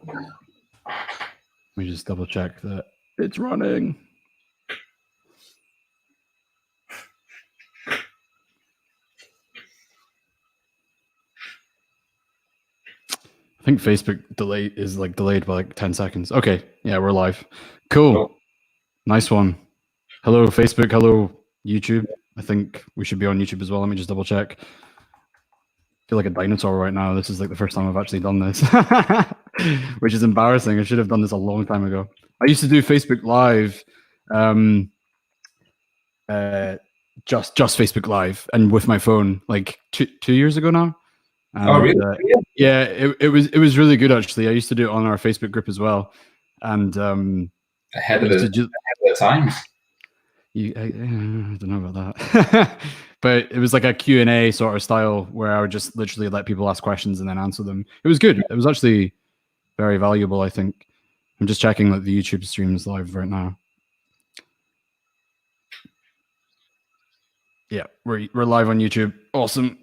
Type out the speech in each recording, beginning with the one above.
Let me just double check that it's running. I think Facebook delay is like delayed by like 10 seconds. Okay, yeah, we're live. Cool. Nice one. Hello, Facebook. Hello, YouTube. I think we should be on YouTube as well. Let me just double check. I feel like a dinosaur right now. This is like the first time I've actually done this, which is embarrassing. I should have done this a long time ago. I used to do Facebook Live, just Facebook Live, and with my phone, like two years ago now. And, oh, really? Yeah, it was really good actually. I used to do it on our Facebook group as well, and ahead of the times. I don't know about that, but it was like a Q&A sort of style where I would just literally let people ask questions and then answer them. It was good. It was actually very valuable, I think. I'm just checking that the YouTube stream is live right now. Yeah, we're live on YouTube. Awesome.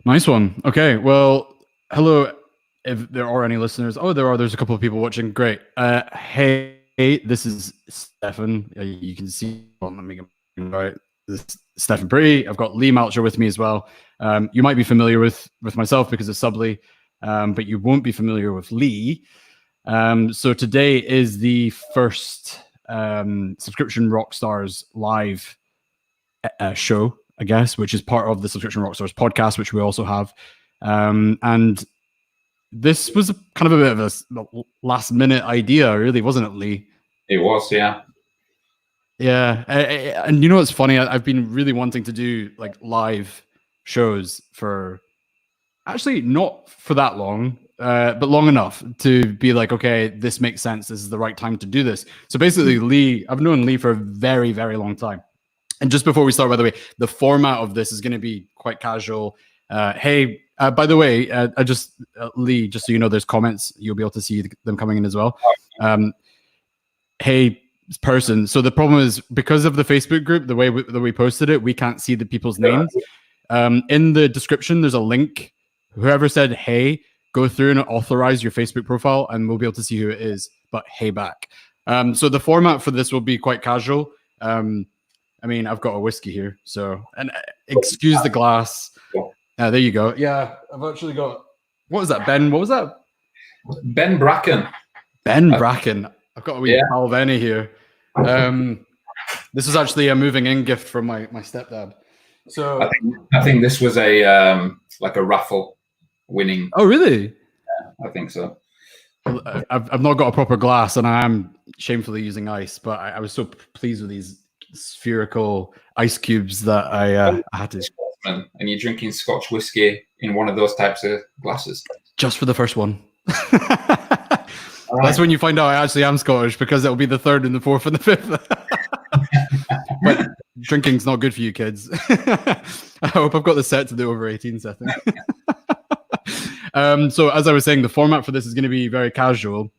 Nice one. Okay, well, hello, if there are any listeners. Oh, there's a couple of people watching. Great. Hey, this is Stefan. You can see, well, let me get right. This is Stefan Pretty. I've got Lee Malcher with me as well. You might be familiar with myself because of Subly, but you won't be familiar with Lee. So today is the first Subscription Rockstars live show, I guess, which is part of the Subscription Rockstars podcast, which we also have. And this was kind of a bit of a last minute idea, really, wasn't it, Lee? It was, yeah. Yeah. And you know what's funny? I've been really wanting to do like live shows for actually not for that long, but long enough to be like, okay, this makes sense. This is the right time to do this. So basically, Lee, I've known Lee for a very, very long time. And just before we start, by the way, the format of this is going to be quite casual. Hey, by the way, Lee, just so you know, there's comments. You'll be able to see them coming in as well. Hey, person. So the problem is because of the Facebook group, the way we posted it, we can't see the people's names. In the description, there's a link. Whoever said, hey, go through and authorize your Facebook profile, and we'll be able to see who it is. But hey back. So the format for this will be quite casual. I mean, I've got a whiskey here, so, and excuse the glass. There you go. Yeah, I've actually got, what was that, Ben? What was that? Ben Bracken. Ben Bracken. I've got a wee Palveni here. This is actually a moving in gift from my stepdad. So I think this was a like a raffle winning. Oh, really? Yeah, I think so. I've not got a proper glass, and I am shamefully using ice, but I was so pleased with these spherical ice cubes that I had to. And you're drinking Scotch whiskey in one of those types of glasses? Just for the first one. That's when you find out I actually am Scottish, because it'll be the third and the fourth and the fifth. But drinking's not good for you kids. I hope I've got the set to the over 18 setting. So as I was saying, the format for this is going to be very casual.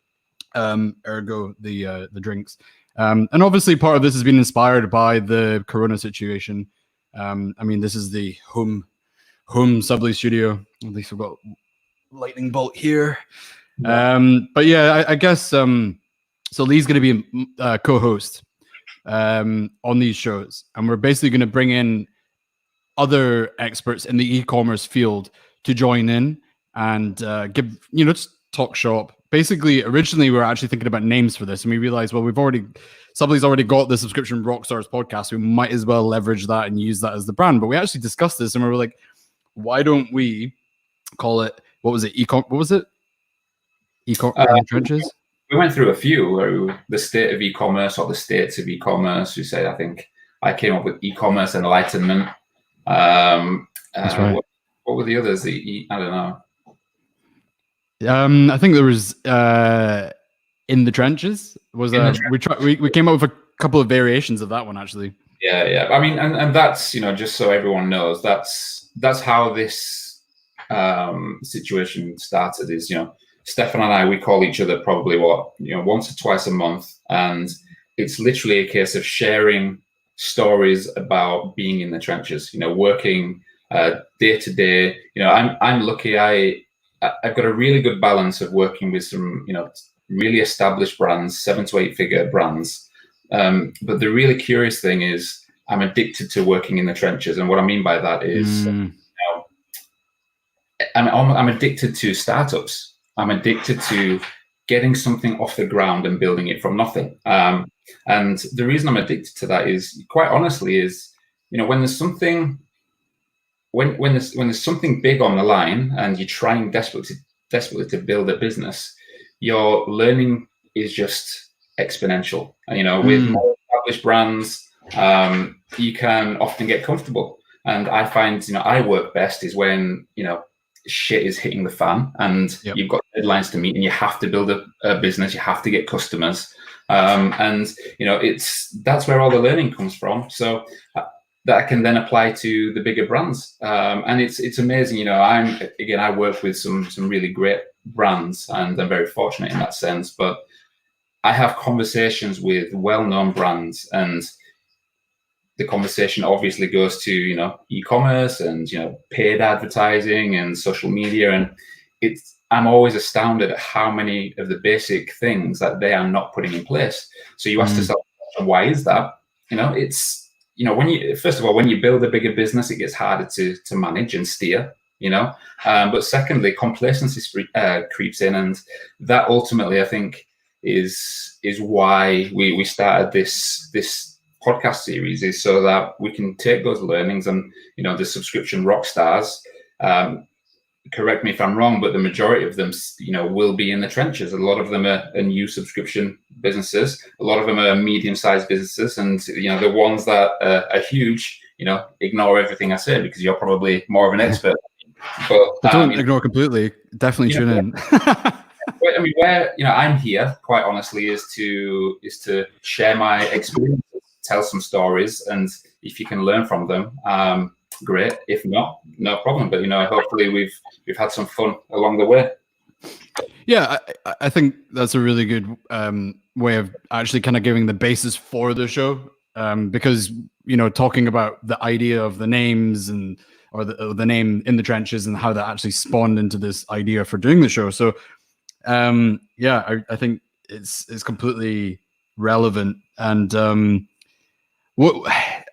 Ergo the drinks. And obviously part of this has been inspired by the Corona situation. I mean, this is the home Subly studio. At least we've got lightning bolt here. But yeah, I guess so Lee's going to be a co-host on these shows, and we're basically going to bring in other experts in the e-commerce field to join in and give, just talk shop. Basically, originally we were actually thinking about names for this, and we realized, well, Subly's already got the Subscription Rockstars podcast. We might as well leverage that and use that as the brand. But we actually discussed this, and we were like, why don't we call it, what was it? E-commerce trenches? We went through a few, the state of e-commerce or the states of e-commerce. We said, I think I came up with e-commerce and enlightenment. That's right. What were the others? I don't know. I think there was in the trenches. We came up with a couple of variations of that one actually. Yeah. I mean, and that's just so everyone knows, that's how this situation started. Is Stefan and I, we call each other probably once or twice a month, and it's literally a case of sharing stories about being in the trenches. Working day to day. I'm lucky. I've got a really good balance of working with some, really established brands, 7 to 8 figure brands. But the really curious thing is I'm addicted to working in the trenches. And what I mean by that is I'm addicted to startups. I'm addicted to getting something off the ground and building it from nothing. And the reason I'm addicted to that is, quite honestly, is, when there's something, when there's something big on the line and you're trying desperately to build a business, your learning is just exponential. And, with more established brands, you can often get comfortable. And I find, I work best is when, shit is hitting the fan and you've got deadlines to meet and you have to build a business, you have to get customers. And that's where all the learning comes from. So that can then apply to the bigger brands. And it's amazing. I work with some really great brands and I'm very fortunate in that sense, but I have conversations with well-known brands, and the conversation obviously goes to, e-commerce and, paid advertising and social media. And I'm always astounded at how many of the basic things that they are not putting in place. So you ask yourself, why is that? It's, first of all, when you build a bigger business, it gets harder to manage and steer, but secondly, complacency creeps in. And that ultimately, I think, is why we started this podcast series, is so that we can take those learnings and, the subscription rock stars, correct me if I'm wrong, but the majority of them, will be in the trenches. A lot of them are new subscription businesses. A lot of them are medium-sized businesses. And, the ones that are huge, ignore everything I say because you're probably more of an expert. But don't ignore completely. Definitely tune in. I mean, where, I'm here, quite honestly, is to share my experiences, tell some stories, and if you can learn from them, great. If not, no problem. But hopefully we've had some fun along the way. Yeah, I think that's a really good way of actually kind of giving the basis for the show, because talking about the idea of the names or the name in the trenches and how that actually spawned into this idea for doing the show. So I think it's completely relevant. And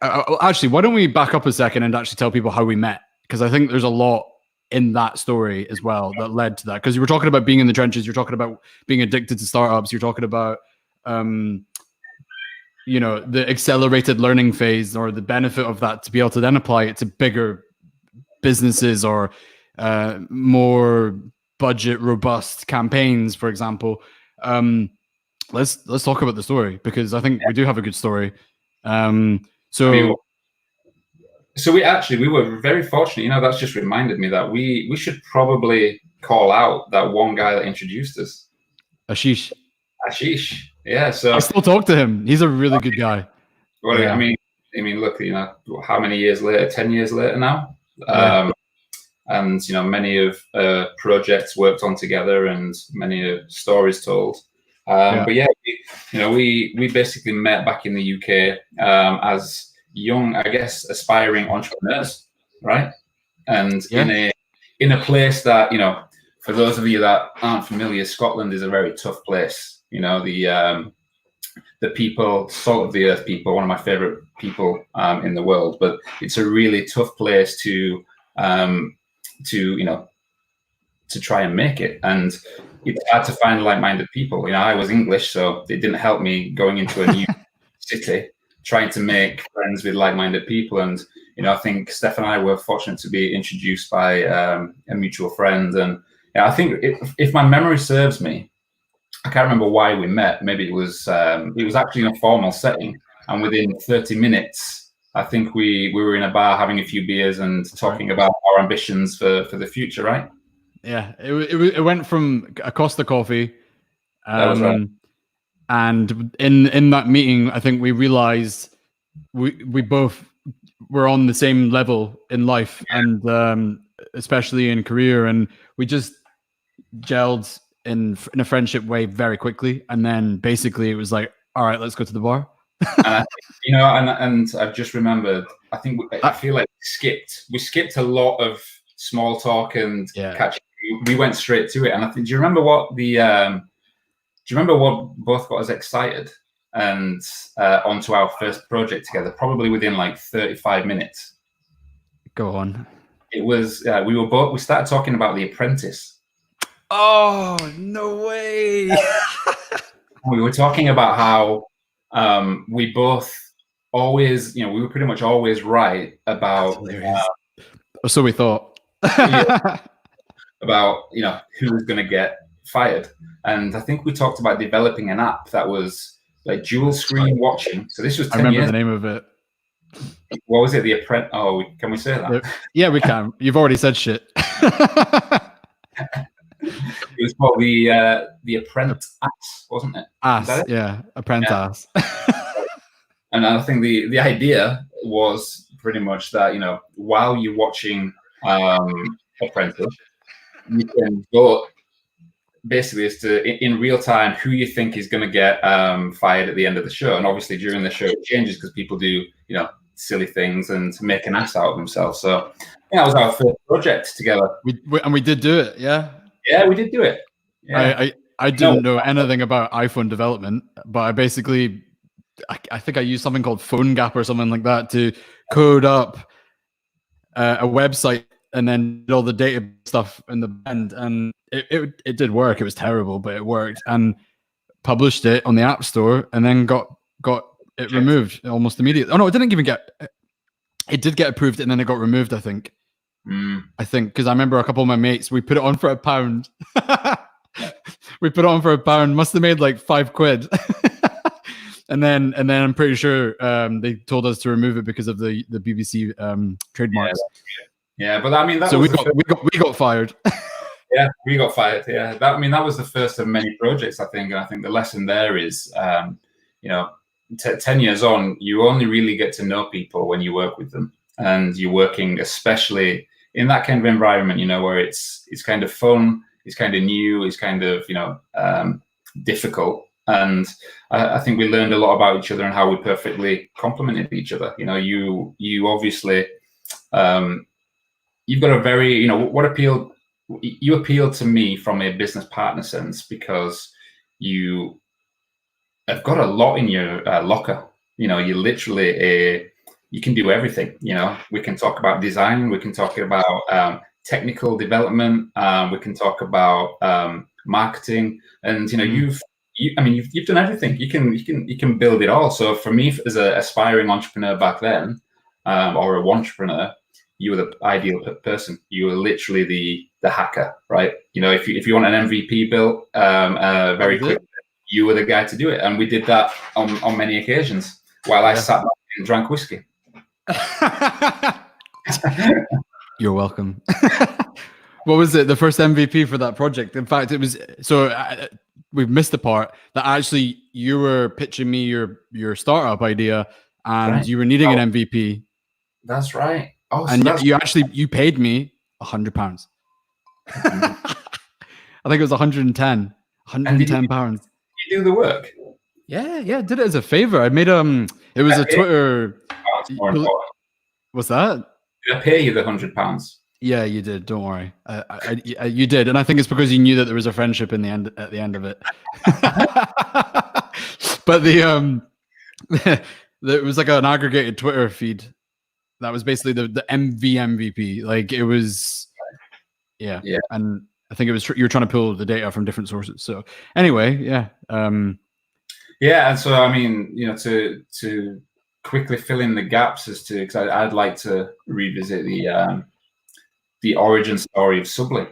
actually, why don't we back up a second and actually tell people how we met? Because I think there's a lot in that story as well that led to that. Because you were talking about being in the trenches, you're talking about being addicted to startups, you're talking about the accelerated learning phase, or the benefit of that to be able to then apply it to bigger businesses or more budget robust campaigns, for example. Let's talk about the story, because I think we do have a good story. So we were very fortunate. That's just reminded me that we should probably call out that one guy that introduced us, Ashish. Yeah. So I still talk to him. He's a really good guy. Well, yeah. I mean, look, how many years later? 10 years later now. Yeah. And many of projects worked on together, and many stories told. But yeah, we basically met back in the UK as young, I guess, aspiring entrepreneurs, right? And in a place that, for those of you that aren't familiar, Scotland is a very tough place. The people, salt of the earth people, one of my favorite people in the world, but it's a really tough place to try and make it. And it's hard to find like-minded people. I was English, so it didn't help me going into a new city, trying to make friends with like-minded people. And, I think Steph and I were fortunate to be introduced by a mutual friend. And I think if my memory serves me, I can't remember why we met. Maybe it was actually in a formal setting. And within 30 minutes, I think we were in a bar having a few beers and talking about our ambitions for the future, right? Yeah, it went from a Costa coffee, that was right. And in that meeting, I think we realized we both were on the same level in life, and especially in career, and we just gelled in a friendship way very quickly. And then basically it was like, all right, let's go to the bar. And I've just remembered, I feel like we skipped a lot of small talk and catching we went straight to it. And I think, do you remember what both got us excited and onto our first project together? Probably within like 35 minutes. Go on. It was we started talking about The Apprentice. Oh, no way. We were talking about how we both always, we were pretty much always right about so we thought about who was going to get fired. And I think we talked about developing an app that was like dual screen watching. So this was 10 I remember years. the name of it. What was it? The Apprentice. Oh, can we say that? Yeah, we can. You've already said shit. It was called the Apprentice, wasn't it? Yeah, Apprentice. And I think the idea was pretty much that while you're watching Apprentice, you can vote basically as to in real time who you think is going to get fired at the end of the show. And obviously during the show it changes because people do silly things and to make an ass out of themselves. So that was our first project together. We did do it. Yeah. Yeah, we did do it. Yeah. I didn't know anything about iPhone development, but I basically, I think I used something called PhoneGap or something like that to code up a website and then did all the data stuff in the end. And it did work. It was terrible, but it worked. And published it on the App Store and then got it removed almost immediately. Oh no, it didn't even get. It did get approved and then it got removed. I think. I think because I remember a couple of my mates, we put it on for £1. We put it on for £1. Must have made like £5. and then I'm pretty sure they told us to remove it because of the BBC trademarks. Yeah, but I mean that. So we got fired. Yeah, we got fired. Yeah, that was the first of many projects, I think. And I think the lesson there is, 10 years on, you only really get to know people when you work with them, and you're working, especially in that kind of environment, where it's kind of fun, it's kind of new, it's kind of difficult. And I think we learned a lot about each other and how we perfectly complemented each other. You obviously you've got a very you appeal to me from a business partner sense because you have got a lot in your locker. You're literally you can do everything. We can talk about design, we can talk about technical development, we can talk about marketing, and you've done everything. You can build it all. So for me, as an aspiring entrepreneur back then, or a entrepreneur, you were the ideal person. You were literally the hacker, right? If you want an MVP built very quick, you were the guy to do it. And we did that on many occasions while I sat back and drank whiskey. You're welcome. What was it? The first MVP for that project? In fact, it was we've missed the part that actually you were pitching me your startup idea, and you were needing an MVP. That's right. Oh, so and you paid me £100. I think it was 110 £110. You do the work. Yeah, I did it as a favor. I made it was a Twitter. What's that? Did I pay you the £100? Yeah, you did. Don't worry. You did, and I think it's because you knew that there was a friendship at the end of it. But it was like an aggregated Twitter feed. That was basically the MVP. Like it was, yeah. And I think it was you were trying to pull the data from different sources. So anyway, yeah. Yeah, and so I mean, to quickly fill in the gaps as to, because I'd like to revisit the origin story of Sublime.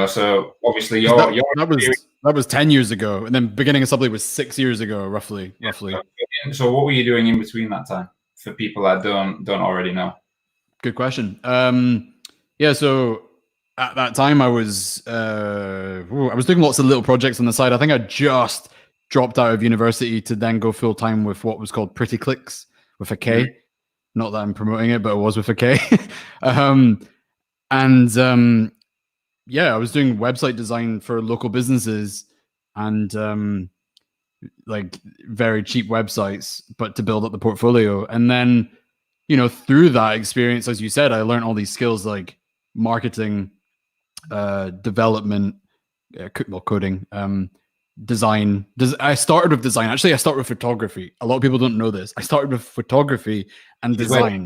So obviously that was 10 years ago, and then beginning of Sublime was 6 years ago, roughly. So what were you doing in between that time for people that don't already know? Good question. So at that time I was doing lots of little projects on the side. I think I just dropped out of university to then go full time with what was called Pretty Clicks with a K. Mm-hmm. Not that I'm promoting it, but it was with a K. I was doing website design for local businesses and like very cheap websites, but to build up the portfolio. And then, through that experience, as you said, I learned all these skills like marketing development, coding, design. I started with design. Actually, I started with photography. A lot of people don't know this. I started with photography and design.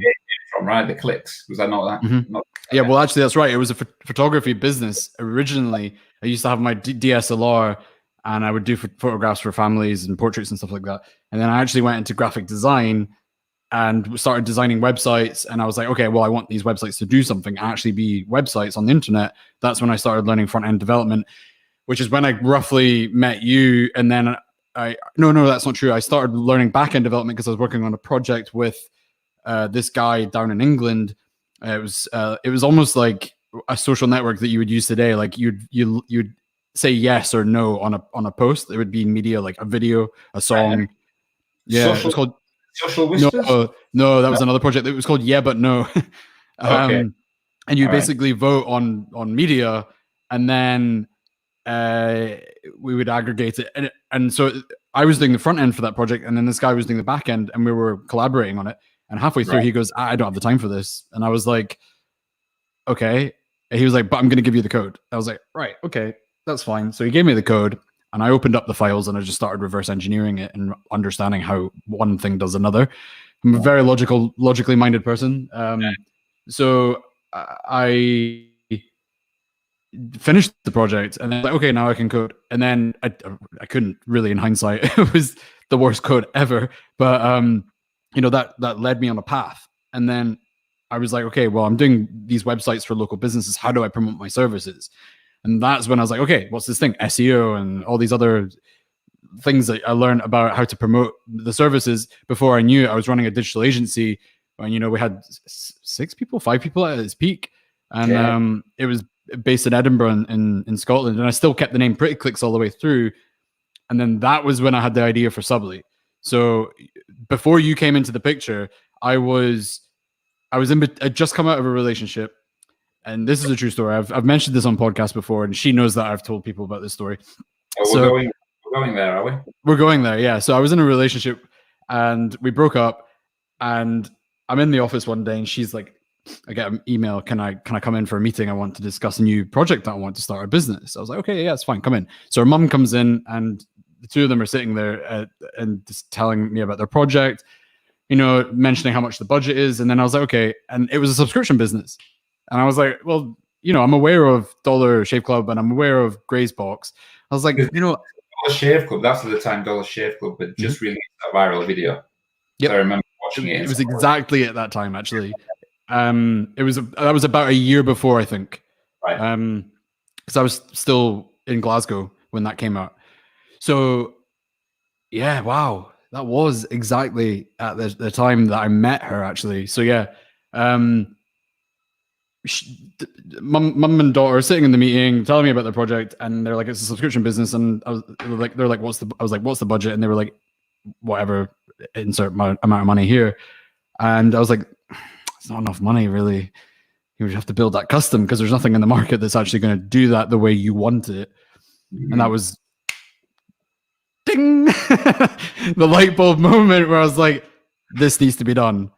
From right, the clicks, was that not that? Mm-hmm. Yeah, well, actually, that's right. It was a photography business originally. I used to have my DSLR, and I would do photographs for families and portraits and stuff like that. And then I actually went into graphic design and started designing websites. And I was like, okay, well, I want these websites to do something, actually be websites on the internet. That's when I started learning front end development, which is when I roughly met you. And then no, that's not true. I started learning back end development because I was working on a project with this guy down in England. It was almost like a social network that you would use today. Like you'd say yes or no on a post. It would be media, like a video, a song. Yeah, it was called Social Whispers. No, that was another project. It was called Yeah But No. Okay. And you basically vote on media, and then we would aggregate it. And so I was doing the front end for that project, and then this guy was doing the back end, and we were collaborating on it. And halfway through, he goes, I don't have the time for this. And I was like, okay. And he was like, but I'm going to give you the code. I was like, right, okay, that's fine. So he gave me the code, and I opened up the files, and I just started reverse engineering it and understanding how one thing does another. I'm a very logically minded person. So I finished the project, and then like, okay, now I can code. And then I couldn't really, in hindsight. It was the worst code ever. But that led me on a path. And then I was like, okay, well, I'm doing these websites for local businesses. How do I promote my services? And that's when I was like, okay, what's this thing? SEO and all these other things that I learned about how to promote the services. Before I knew it, I was running a digital agency, and we had 5 people at its peak. And it was based in Edinburgh in Scotland. And I still kept the name Pretty Clicks all the way through. And then that was when I had the idea for Subly. So before you came into the picture, I just come out of a relationship, and this is a true story. I've mentioned this on podcast before, and she knows that I've told people about this story. We're going there, are we? We're going there, yeah. So I was in a relationship, and we broke up, and I'm in the office one day, and she's like, I get an email, can I come in for a meeting? I want to discuss a new project that I want to start a business. I was like, okay, yeah, it's fine, come in. So her mum comes in, and the two of them are sitting there and just telling me about their project, mentioning how much the budget is. And then I was like, okay. And it was a subscription business. And I was like, well, I'm aware of Dollar Shave Club, and I'm aware of Gray's Box. I was like, Dollar Shave Club, that's at the time Dollar Shave Club, but just released a viral video. Yep. So I remember watching it. It was exactly at that time, actually. That was about a year before, I think. Right. Because I was still in Glasgow when that came out. So, yeah, wow, that was exactly at the time that I met her, actually. So, yeah, mum and daughter are sitting in the meeting, telling me about their project, and they're like, "It's a subscription business," and I was like, "What's the budget?" And they were like, "Whatever, insert amount of money here," and I was like, "It's not enough money, really. You would have to build that custom because there's nothing in the market that's actually going to do that the way you want it," and that was. Ding! The light bulb moment where I was like, this needs to be done.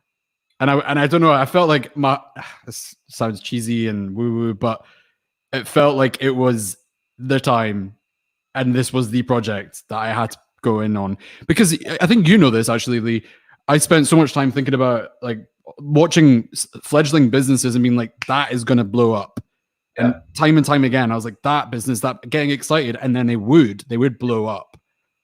And I don't know, I felt like this sounds cheesy and woo-woo, but it felt like it was the time, and this was the project that I had to go in on. Because I think you know this, actually, Lee. I spent so much time thinking about like watching fledgling businesses and being like, that is going to blow up. Yeah. And time again, I was like, that business, that getting excited, and then they would blow up.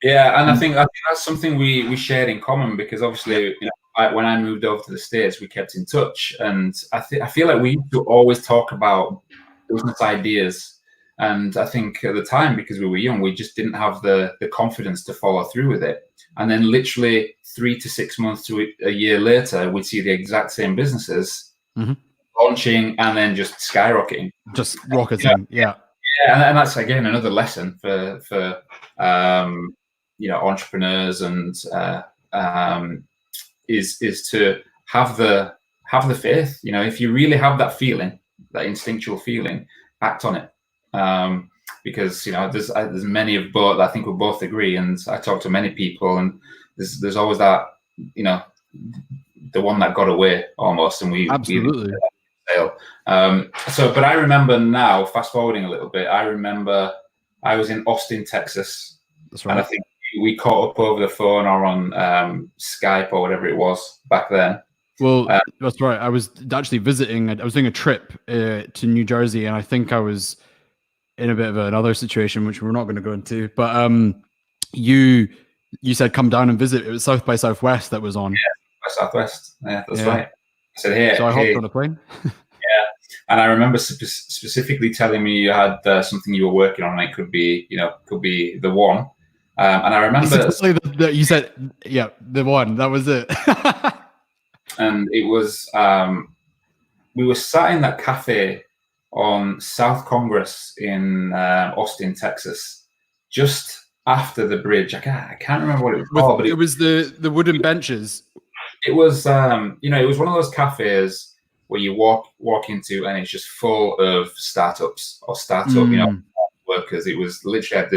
Yeah, and I think that's something we shared in common, because obviously, when I moved over to the States, we kept in touch, and I feel like we used to always talk about business ideas, and I think at the time, because we were young, we just didn't have the confidence to follow through with it. And then literally 3 to 6 months to a year later, we'd see the exact same businesses launching and then just skyrocketing, just rocketing. Yeah, and that's again another lesson for entrepreneurs, and is to have the faith. If you really have that feeling, that instinctual feeling, act on it. Because there's many of both. I think we both agree, and I talk to many people, and there's always that the one that got away almost, and we absolutely sale. But I remember now, fast forwarding a little bit, I remember I was in Austin, Texas. That's right. And I think we caught up over the phone or on Skype or whatever it was back then. Well, that's right. I was actually visiting. I was doing a trip to New Jersey, and I think I was in a bit of another situation, which we're not going to go into. But you said come down and visit. It was South by Southwest that was on. Yeah, by Southwest. Yeah, that's right. I said, hey. So I hopped on a plane. Yeah, and I remember specifically telling me you had something you were working on, and it could be the one. And I remember you said, yeah, the one. That was it. And it was, we were sat in that cafe on South Congress in Austin, Texas, just after the bridge. I can't remember what it was called, but it was the wooden benches. It was, it was one of those cafes where you walk into and it's just full of startups or startup, workers. It was literally had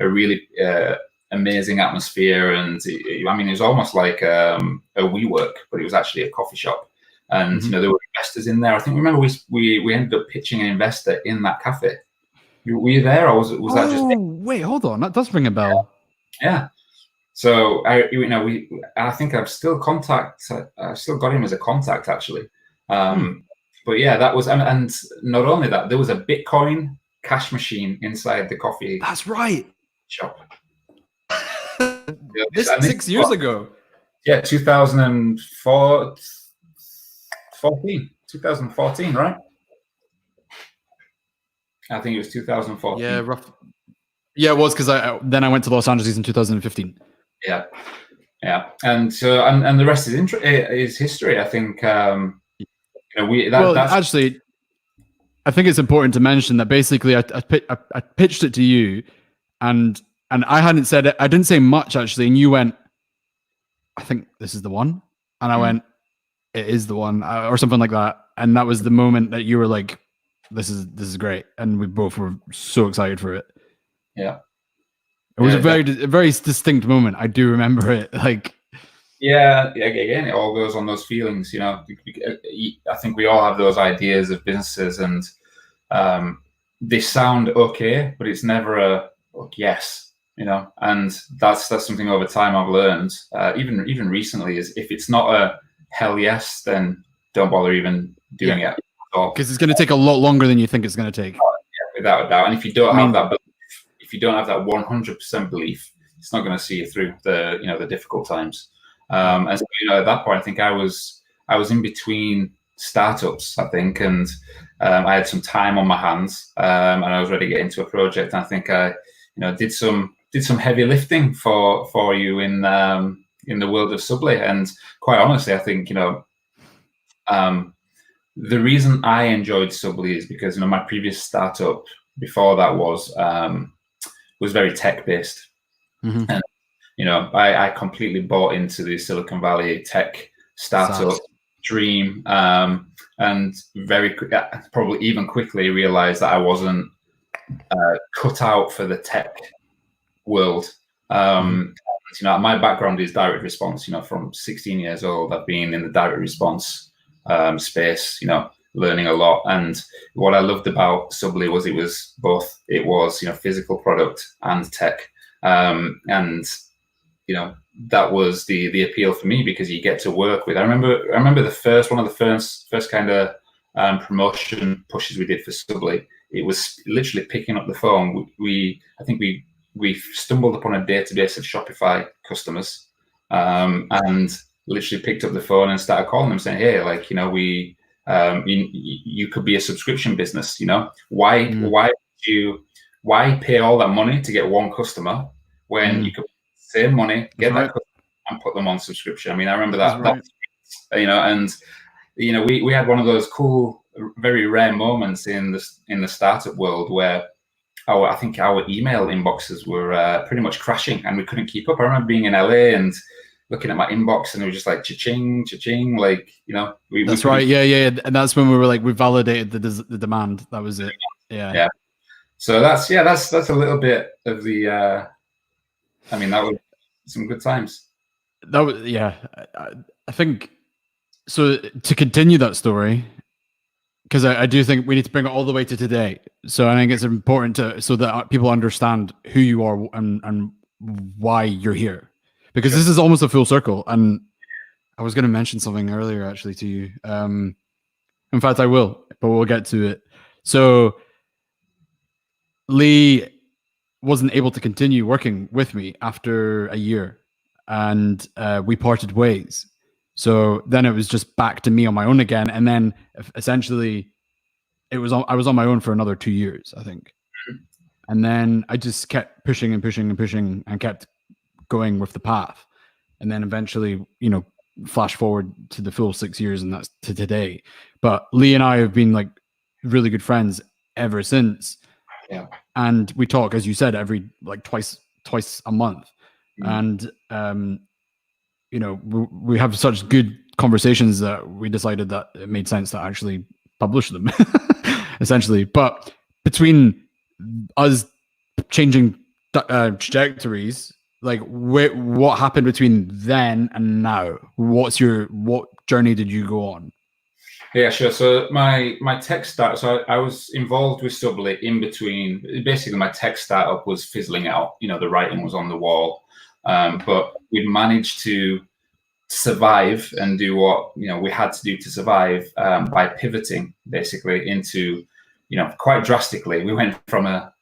a really amazing atmosphere, and it was almost like a WeWork, but it was actually a coffee shop. And there were investors in there. I think remember we ended up pitching an investor in that cafe. Were you there, or was that just? Wait, hold on, that does ring a bell. Yeah. So I think I've still I still got him as a contact actually. But yeah, that was, and not only that, there was a Bitcoin cash machine inside the coffee. That's right. Shop. This 6 years ago. Yeah, 2014, right? I think it was 2014. Yeah, rough. Yeah, it was, because then I went to Los Angeles in 2015. Yeah, and so and the rest is history. I think actually, I think it's important to mention that basically I pitched it to you, and I hadn't said it. I didn't say much actually, and you went, I think this is the one, and I went, it is the one, or something like that. And that was the moment that you were like, this is great, and we both were so excited for it. Yeah, it was a very distinct moment. I do remember it. Like, yeah, again, it all goes on those feelings. I think we all have those ideas of businesses, and they sound okay, but it's never a yes. And that's something over time I've learned. Even recently, is if it's not a hell yes, then don't bother even doing it. Because it's going to take a lot longer than you think it's going to take. Yeah, without a doubt. And if you don't have that belief, if you don't have that 100% belief, it's not going to see you through the difficult times. And so, at that point, I think I was in between startups, I think, and I had some time on my hands, and I was ready to get into a project. And I think I, did some heavy lifting for you in the world of Subbly. And quite honestly, I think the reason I enjoyed Subbly is because my previous startup before that was very tech based, and I completely bought into the Silicon Valley tech startup dream, and probably even quickly realized that I wasn't cut out for the tech world. My background is direct response. From 16 years old, I've been in the direct response space, learning a lot. And what I loved about Subbly was it was physical product and tech, and that was the appeal for me, because you get to work with. I remember one of the first kind of promotion pushes we did for Subbly. It was literally picking up the phone. I think we stumbled upon a database of Shopify customers, and literally picked up the phone and started calling them, saying, "Hey, you could be a subscription business. Why pay all that money to get one customer when you could save money, get that customer, and put them on subscription?" I remember that. And we had one of those cool, very rare moments in the startup world where I think our email inboxes were pretty much crashing, and we couldn't keep up. I remember being in LA and looking at my inbox, and it was just like cha-ching, cha-ching, that's right. Yeah. And that's when we were like, we validated the demand. That was it. Yeah. So that's a little bit of the, that was some good times. That was, I think, so to continue that story, because I do think we need to bring it all the way to today. So I think it's important so that people understand who you are and why you're here, because this is almost a full circle. And I was going to mention something earlier actually to you. In fact, I will, but we'll get to it. So Lee wasn't able to continue working with me after a year, and we parted ways. So then it was just back to me on my own again, and then essentially I was on my own for another 2 years, I think. And then I just kept pushing and pushing and pushing and kept going with the path. And then eventually, flash forward to the full 6 years, and that's to today. But Lee and I have been like really good friends ever since. Yeah. And we talk, as you said, every like twice a month. And we have such good conversations that we decided that it made sense to actually publish them, essentially. But between us changing trajectories, like what happened between then and now? What journey did you go on? Yeah, sure. So my tech start. So I was involved with Subly in between. Basically, my tech startup was fizzling out. The writing was on the wall, but we managed to survive and do what we had to do to survive by pivoting basically into quite drastically. We went from a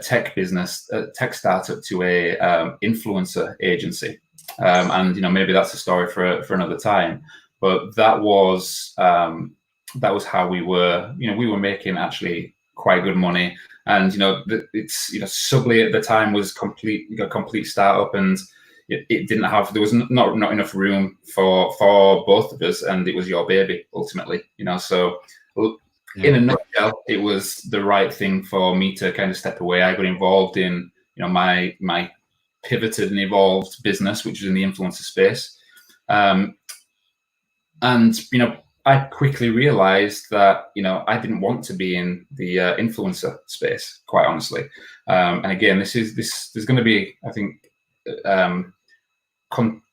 tech business, a tech startup, to a influencer agency, and maybe that's a story for another time. But that was how we were. We were making actually quite good money, and Subly at the time was complete startup, and it didn't have. There was not enough room for both of us, and it was your baby ultimately. So. In a nutshell, it was the right thing for me to kind of step away. I got involved in, my pivoted and evolved business, which was in the influencer space. And, I quickly realized that, I didn't want to be in the influencer space, quite honestly. And again, there's going to be, I think,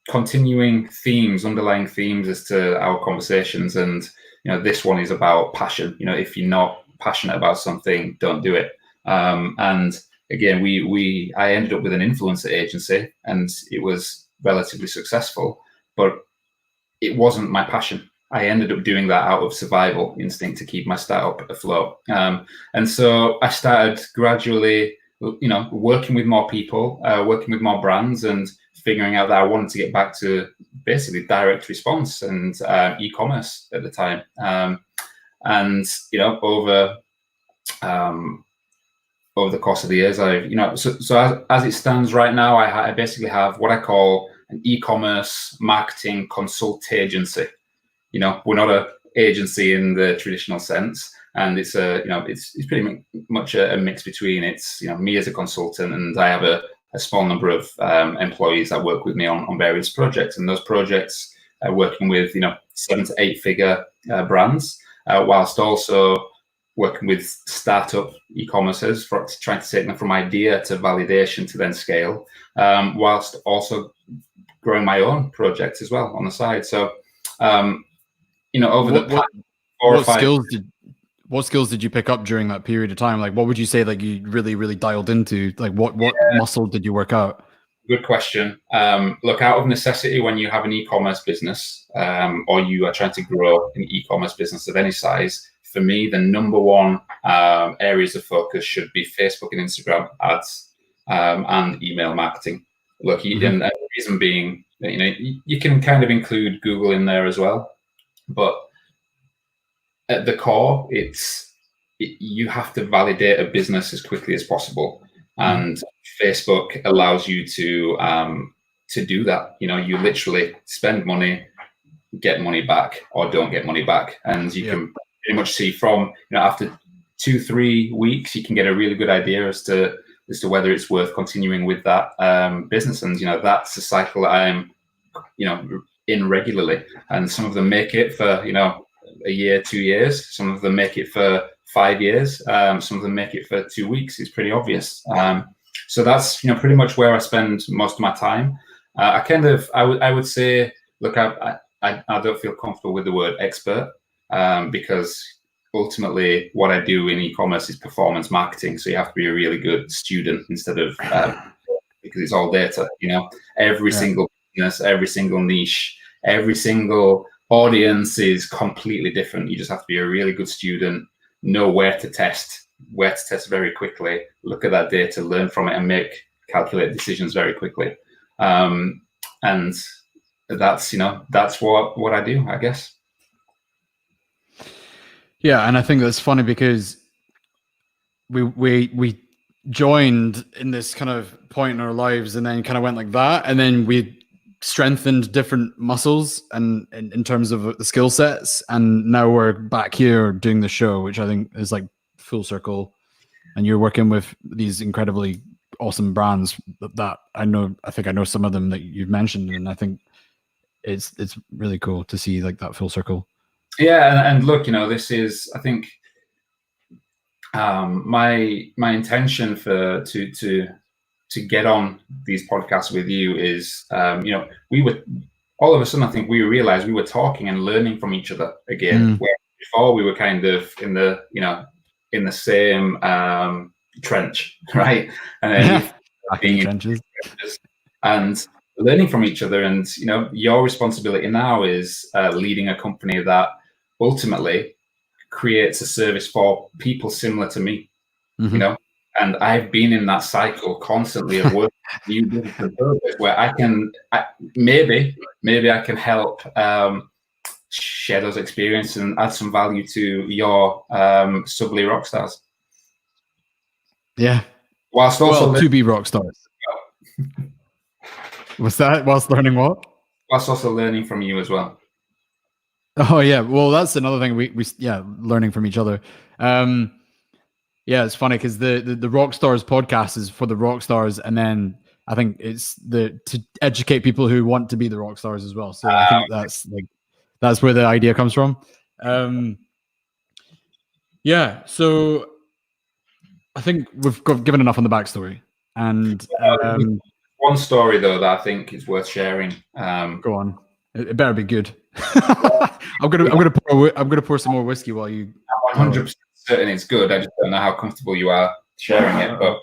continuing themes, underlying themes as to our conversations. And, this one is about passion. If you're not passionate about something, don't do it. And again, I ended up with an influencer agency, and it was relatively successful, but it wasn't my passion. I ended up doing that out of survival instinct to keep my startup afloat. And so I started gradually, working with more people, working with more brands, and figuring out that I wanted to get back to basically direct response and e-commerce at the time. And over the course of the years, so as it stands right now, I basically have what I call an e-commerce marketing consult agency. We're not an agency in the traditional sense, and it's it's pretty much a mix between me as a consultant, and I have a small number of employees that work with me on various projects, and those projects are working with 7 to 8 figure brands, whilst also working with startup e-commerces for trying to take them from idea to validation to then scale, whilst also growing my own projects as well on the side. So over the past 4 or 5 what skills did you pick up during that period of time? Like, what would you say like you really dialed into? Like, what muscle did you work out? Good question. Look, out of necessity, when you have an e-commerce business, or you are trying to grow an e-commerce business of any size, for me, the number one areas of focus should be Facebook and Instagram ads, and email marketing. Look, and the reason being, you can kind of include Google in there as well, but at the core, you have to validate a business as quickly as possible, and Facebook allows you to do that. You literally spend money, get money back, or don't get money back, and you can pretty much see from after 2-3 weeks, you can get a really good idea as to whether it's worth continuing with that business. And that's a cycle that I'm in regularly, and some of them make it for a year, 2 years. Some of them make it for 5 years. Some of them make it for 2 weeks. It's pretty obvious. So that's pretty much where I spend most of my time. I would say, look, I don't feel comfortable with the word expert, because ultimately what I do in e-commerce is performance marketing. So you have to be a really good student instead of because it's all data. Every single business, every single niche, every single audience is completely different. You just have to be a really good student, know where to test very quickly, look at that data, learn from it, and make calculated decisions very quickly. And that's what I do, I guess. Yeah, and I think that's funny because we joined in this kind of point in our lives, and then kind of went like that, and then we strengthened different muscles and in terms of the skill sets, and now we're back here doing the show, which I think is like full circle. And you're working with these incredibly awesome brands that I think I know some of them that you've mentioned, and I think it's really cool to see like that full circle. Yeah, and look, this is, I think, my intention to get on these podcasts with you is, we were all of a sudden, I think we realized we were talking and learning from each other again. Where before we were kind of in the same trench, right? And then being in trenches and learning from each other. And your responsibility now is leading a company that ultimately creates a service for people similar to me. And I've been in that cycle constantly of working where I can maybe I can help share those experiences and add some value to your Subly Rockstars. Yeah. Whilst also to be rockstars. What's that? Whilst learning what? Whilst also learning from you as well. Oh yeah. Well, that's another thing we learning from each other. Yeah, it's funny because the Rockstars podcast is for the rockstars, and then I think it's to educate people who want to be the rockstars as well. So I think that's where the idea comes from. Yeah, so I think we've given enough on the backstory, and one story though that I think is worth sharing. Go on, it better be good. I'm gonna pour some more whiskey while you. 100% certain it's good. I just don't know how comfortable you are sharing it. But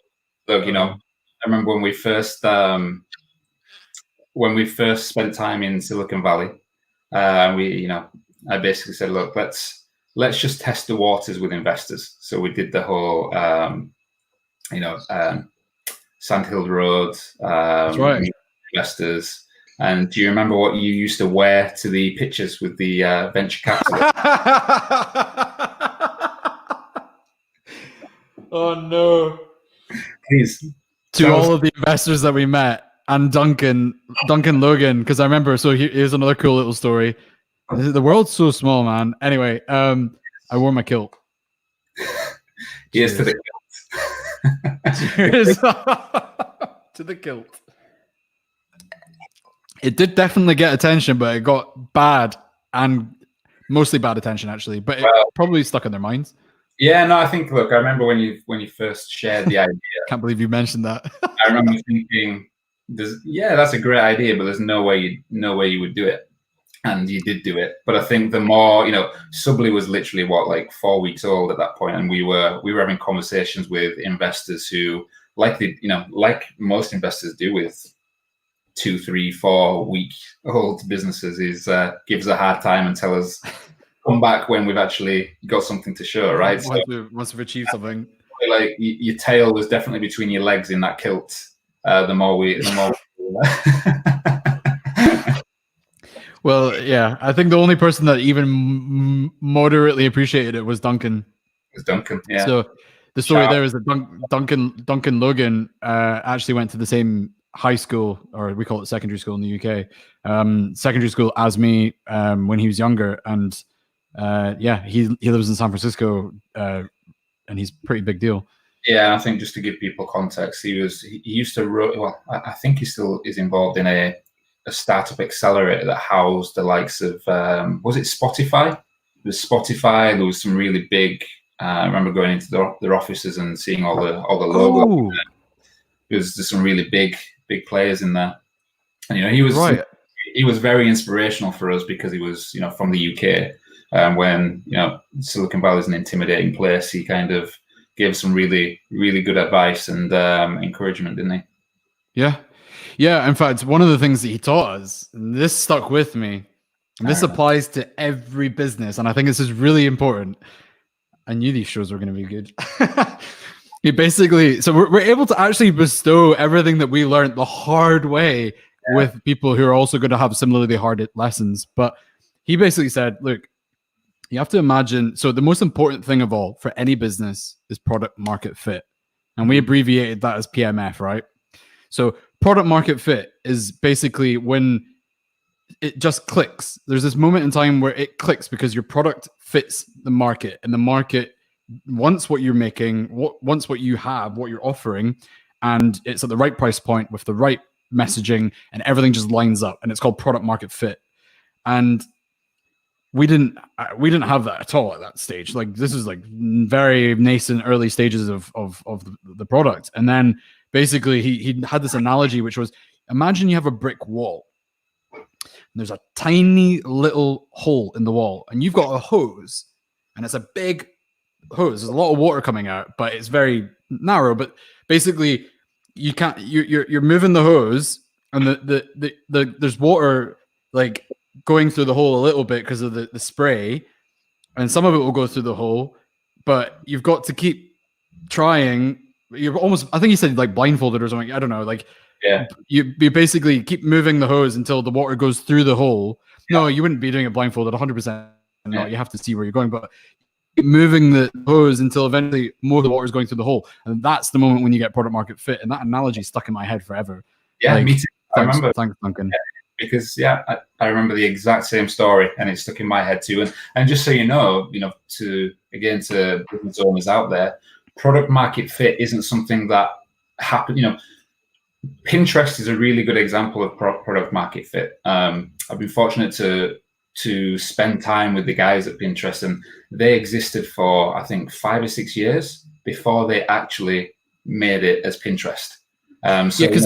look, I remember when we first spent time in Silicon Valley, I basically said, look, let's just test the waters with investors. So we did the whole, Sandhill Road, that's right. Investors. And do you remember what you used to wear to the pictures with the venture capital? Oh no! Please. To all of the investors that we met, and Duncan Logan, because I remember. So here's another cool little story. The world's so small, man. Anyway, I wore my kilt. Yes, to the kilt. Cheers. To the kilt. It did definitely get attention, but it got bad and mostly bad attention actually. But it probably stuck in their minds. Yeah, no, I think. Look, I remember when you first shared the idea. Can't believe you mentioned that. I remember thinking, that's a great idea, but there's no way you would do it, and you did do it. But I think the more, Subly was literally 4 weeks old at that point, and we were having conversations with investors who, like most investors do with 2, 3, 4 week old businesses, is give us a hard time and tell us. Come back when we've actually got something to show, right? Once we've achieved something. Like your tail was definitely between your legs in that kilt. The more we Well, yeah, I think the only person that even moderately appreciated it was Duncan. It was Duncan, yeah. So the story there is that Duncan Logan actually went to the same high school, or we call it secondary school in the UK, secondary school as me when he was younger, and he lives in San Francisco, and he's a pretty big deal. Yeah, I think just to give people context, he used to run. Well, I think he still is involved in a startup accelerator that housed the likes of was it Spotify? There was Spotify. There was some really big. I remember going into their offices and seeing all the logos. There's some really big players in there, and he was very inspirational for us because he was from the UK. when Silicon Valley is an intimidating place. He kind of gave some really, really good advice and encouragement, didn't he? Yeah. In fact, one of the things that he taught us, and this stuck with me, and this applies to every business, and I think this is really important. I knew these shows were going to be good. He basically, so we're able to actually bestow everything that we learned the hard way with people who are also going to have similarly hard lessons. But he basically said, look, you have to imagine, so the most important thing of all for any business is product market fit. And we abbreviated that as PMF, right? So product market fit is basically when it just clicks. There's this moment in time where it clicks because your product fits the market, and the market wants what you're making, wants what you have, what you're offering, and it's at the right price point with the right messaging, and everything just lines up, and it's called product market fit. And we didn't have that at all at that stage. Like, this is like very nascent early stages of the product. And then basically he had this analogy, which was, imagine you have a brick wall. There's a tiny little hole in the wall, and you've got a hose, and it's a big hose. There's a lot of water coming out, but it's very narrow. But basically, you can't. You're moving the hose, and there's water like going through the hole a little bit because of the spray, and some of it will go through the hole. But you've got to keep trying. You're almost, I think he said, like blindfolded or something. I don't know, like. Yeah, you basically keep moving the hose until the water goes through the hole. No, you wouldn't be doing it blindfolded, 100%. No, you have to see where you're going, but keep moving the hose until eventually more of the water is going through the hole, and that's the moment when you get product market fit. And that analogy stuck in my head forever. Yeah, like, me too. I remember. Thanks, Duncan. Yeah, because I remember the exact same story, and it stuck in my head too. And just so you know, to business owners out there, product market fit isn't something that happens. Pinterest is a really good example of product market fit. I've been fortunate to spend time with the guys at Pinterest, and they existed for, I think, 5 or 6 years before they actually made it as Pinterest. Because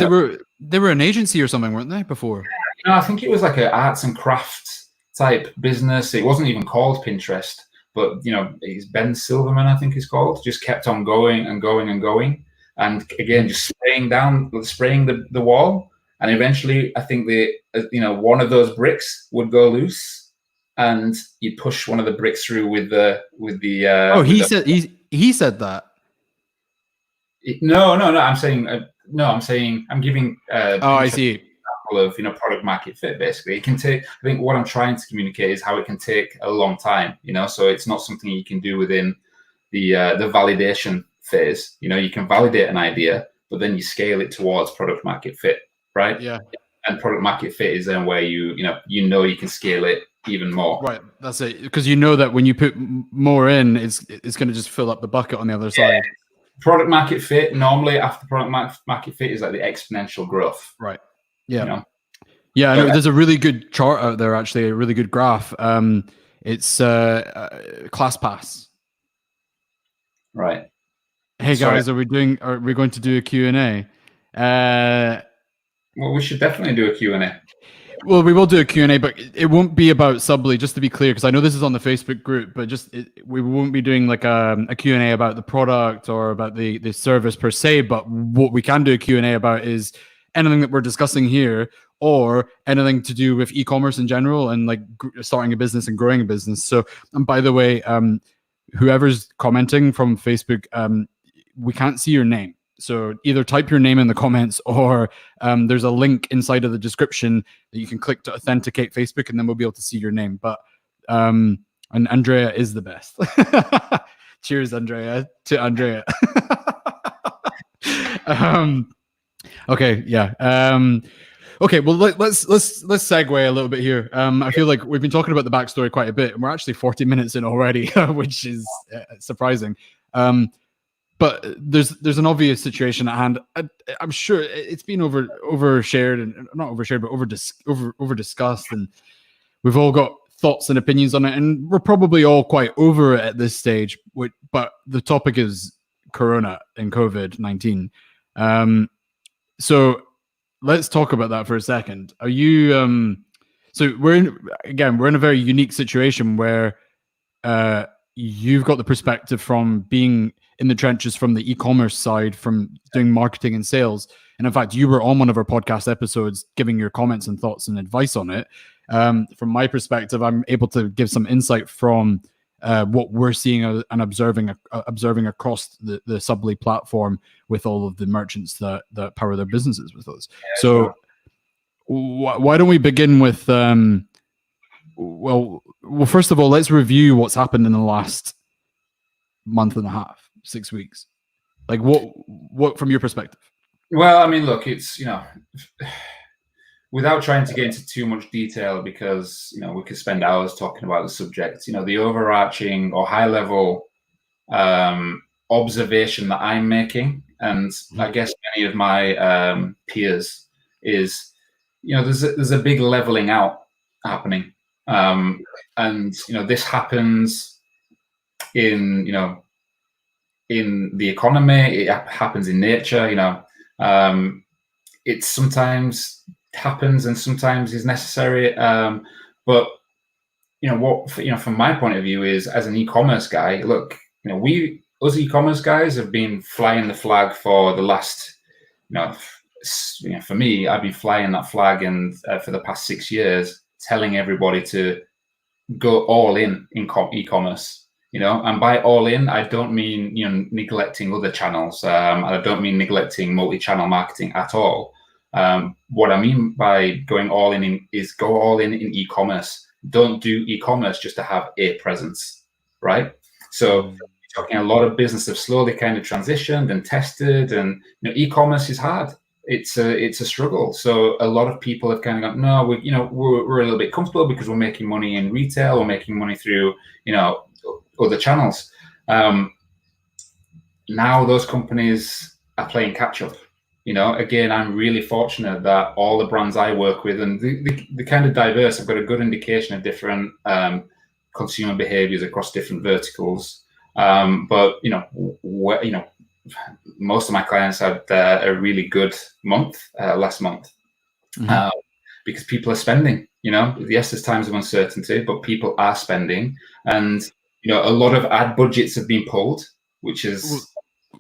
they were an agency or something, weren't they, before? I think it was like an arts and crafts type business. It wasn't even called Pinterest, but it's Ben Silverman, I think it's called. Just kept on going and going and going. And again, just spraying the wall, and eventually, I think one of those bricks would go loose, and you push one of the bricks through with the. He said that. No. I'm saying I'm giving. I see. Example of product market fit. Basically, it can take. I think what I'm trying to communicate is how it can take a long time. So it's not something you can do within the validation phase. You can validate an idea, but then you scale it towards product market fit, right? Yeah. And product market fit is then where you can scale it even more. Right. That's it. Because that when you put more in, it's going to just fill up the bucket on the other side. Product market fit, normally after product market fit, is like the exponential growth. Right. Yeah. Yeah. No, there's a really good chart out there, actually, a really good graph. It's ClassPass. Right. Hey guys, are we going to do a Q&A? Well, we should definitely do a Q&A. Well, we will do a Q&A, but it won't be about Subly, just to be clear, because I know this is on the Facebook group, but we won't be doing like a Q&A about the product or about the service per se, but what we can do a Q&A about is anything that we're discussing here, or anything to do with e-commerce in general, and like starting a business and growing a business. So, and by the way, whoever's commenting from Facebook, we can't see your name. So either type your name in the comments, or there's a link inside of the description that you can click to authenticate Facebook, and then we'll be able to see your name. But and Andrea is the best. Cheers, Andrea, to Andrea. Okay, yeah. Okay, well let's segue a little bit here. I feel like we've been talking about the backstory quite a bit, and we're actually 40 minutes in already, which is surprising. But there's an obvious situation at hand. I'm sure it's been overshared, and not overshared, but over discussed, and we've all got thoughts and opinions on it, and we're probably all quite over it at this stage. But the topic is Corona and COVID-19. So let's talk about that for a second. Are you? So we're in a very unique situation where you've got the perspective from being in the trenches from the e-commerce side, from doing marketing and sales. And in fact, you were on one of our podcast episodes giving your comments and thoughts and advice on it. From my perspective, I'm able to give some insight from what we're seeing and observing across the Subly platform with all of the merchants that power their businesses with us. Yeah, so sure. Why don't we begin with, well, first of all, let's review what's happened in the last month and a half, 6 weeks. Like what from your perspective? Well, I mean, look, it's, without trying to get into too much detail, because, we could spend hours talking about the subject, the overarching or high level observation that I'm making, and I guess many of my peers, is, there's a big leveling out happening. And, this happens in, in the economy, it happens in nature, it sometimes happens and sometimes is necessary. But, from my point of view is, as an e-commerce guy, look, us e-commerce guys have been flying the flag for the last, for me, I've been flying that flag and for the past 6 years, telling everybody to go all in e-commerce. And by all in, I don't mean, neglecting other channels. I don't mean neglecting multi-channel marketing at all. What I mean by going all in is go all in e-commerce. Don't do e-commerce just to have a presence, right? So you're talking a lot of business have slowly kind of transitioned and tested, and e-commerce is hard. It's a struggle. So a lot of people have kind of gone, no, we're a little bit comfortable because we're making money in retail, we're making money through, other channels. Now those companies are playing catch up. Again, I'm really fortunate that all the brands I work with, and the kind of diverse, I've got a good indication of different consumer behaviors across different verticals. But most of my clients had a really good month last month, because people are spending. Yes, there's times of uncertainty, but people are spending, and a lot of ad budgets have been pulled, which is.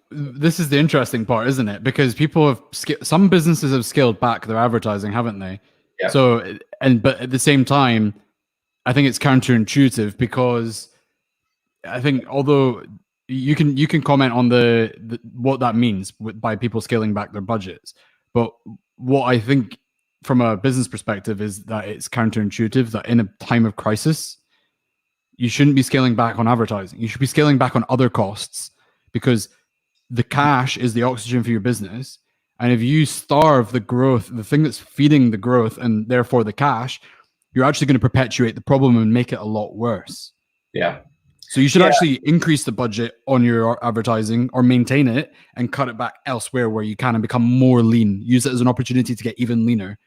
This is the interesting part, isn't it? Because people have some businesses have scaled back their advertising, haven't they? Yeah. So, but at the same time, I think it's counterintuitive, because I think although you can comment on the what that means by people scaling back their budgets, but what I think from a business perspective is that it's counterintuitive that in a time of crisis, you shouldn't be scaling back on advertising. You should be scaling back on other costs, because the cash is the oxygen for your business. And if you starve the growth, the thing that's feeding the growth and therefore the cash, you're actually going to perpetuate the problem and make it a lot worse. Yeah. So you should actually increase the budget on your advertising or maintain it and cut it back elsewhere where you can and become more lean. Use it as an opportunity to get even leaner.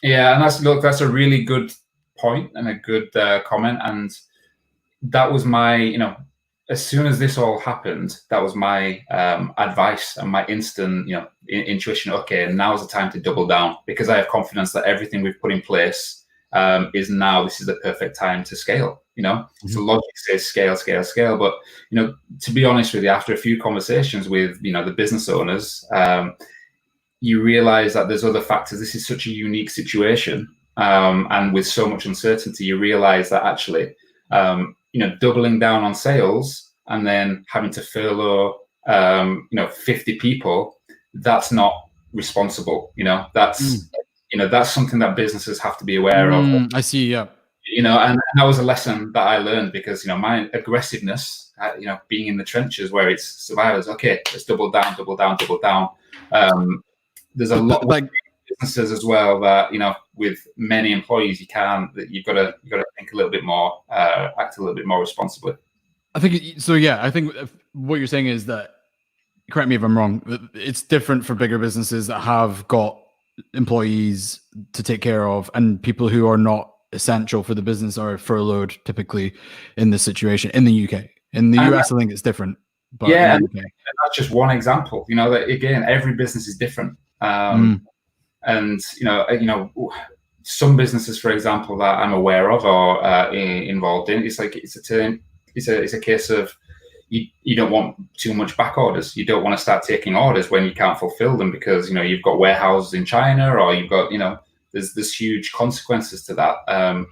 Yeah. And that's a really good point and a good comment. And that was my, as soon as this all happened, that was my advice and my instant, intuition. Okay, now's the time to double down, because I have confidence that everything we've put in place this is the perfect time to scale. So logic says scale, scale, scale. But to be honest with you, after a few conversations with the business owners, you realize that there's other factors. This is such a unique situation, and with so much uncertainty, you realize that actually. Doubling down on sales and then having to furlough, 50 people, that's not responsible. That's something that businesses have to be aware of. I see. Yeah. And that was a lesson that I learned, because, my aggressiveness, being in the trenches where it's survivors. Okay, let's double down. There's a lot of businesses as well that, with many employees, you've got to think a little bit more, act a little bit more responsibly. I think so. Yeah, I think what you're saying is that, correct me if I'm wrong, it's different for bigger businesses that have got employees to take care of, and people who are not essential for the business are furloughed typically in this situation in the UK. In the US, I think it's different. But yeah, and that's just one example. That again, every business is different. And some businesses, for example, that I'm aware of or involved in, it's a it's a case of you don't want too much back orders. You don't want to start taking orders when you can't fulfill them because you've got warehouses in China, or you've got there's huge consequences to that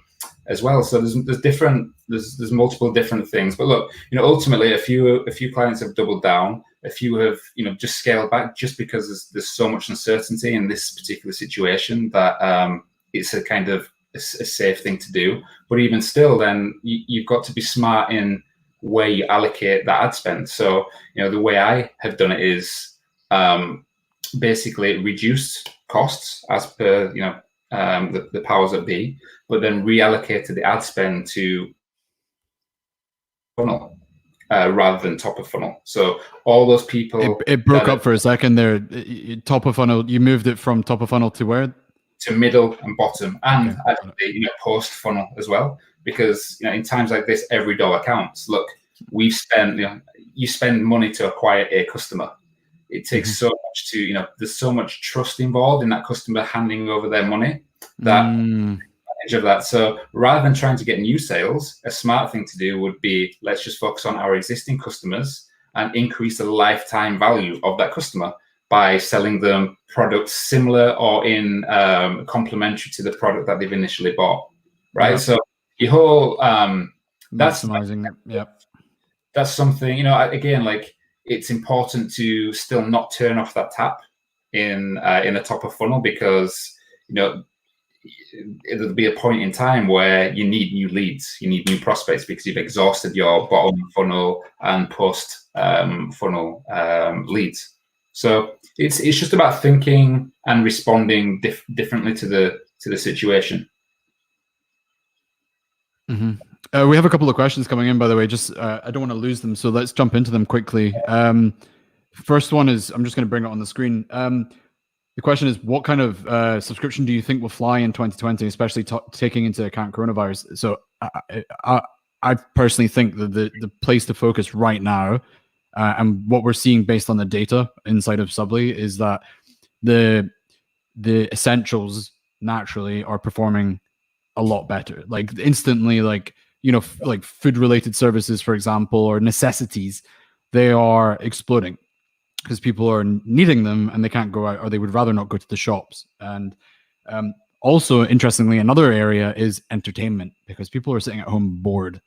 as well. So there's multiple different things. But look, ultimately a few clients have doubled down. A few have just scaled back just because there's so much uncertainty in this particular situation that it's a kind of a safe thing to do. But even still, then you've got to be smart in where you allocate that ad spend. So the way I have done it is basically reduced costs as per the powers that be, but then reallocated the ad spend to funnel rather than top of funnel. So all those people, it broke up for a second there. Top of funnel, you moved it from top of funnel to where? To middle and bottom, and Okay. actually post funnel as well, because in times like this every dollar counts. Look, we've spent you spend money to acquire a customer. It takes so much to there's so much trust involved in that customer handing over their money that advantage of that. So rather than trying to get new sales, a smart thing to do would be, let's just focus on our existing customers and increase the lifetime value of that customer by selling them products similar or in complementary to the product that they've initially bought, right? Yeah. So your whole Maximizing it. Yeah. That's something, again, like it's important to still not turn off that tap in the top of funnel, because it'll be a point in time where you need new leads, you need new prospects, because you've exhausted your bottom funnel and post funnel leads. So it's just about thinking and responding differently to the situation. We have a couple of questions coming in, by the way. Just I don't want to lose them, so let's jump into them quickly. First one is, I'm just going to bring it on the screen. The question is, what kind of subscription do you think will fly in 2020, especially taking into account coronavirus? So I personally think that the place to focus right now, and what we're seeing based on the data inside of Subly, is that the essentials naturally are performing a lot better. Like instantly, like like food related services, for example, or necessities, they are exploding because people are needing them and they can't go out, or they would rather not go to the shops. And also, interestingly, another area is entertainment, because people are sitting at home bored.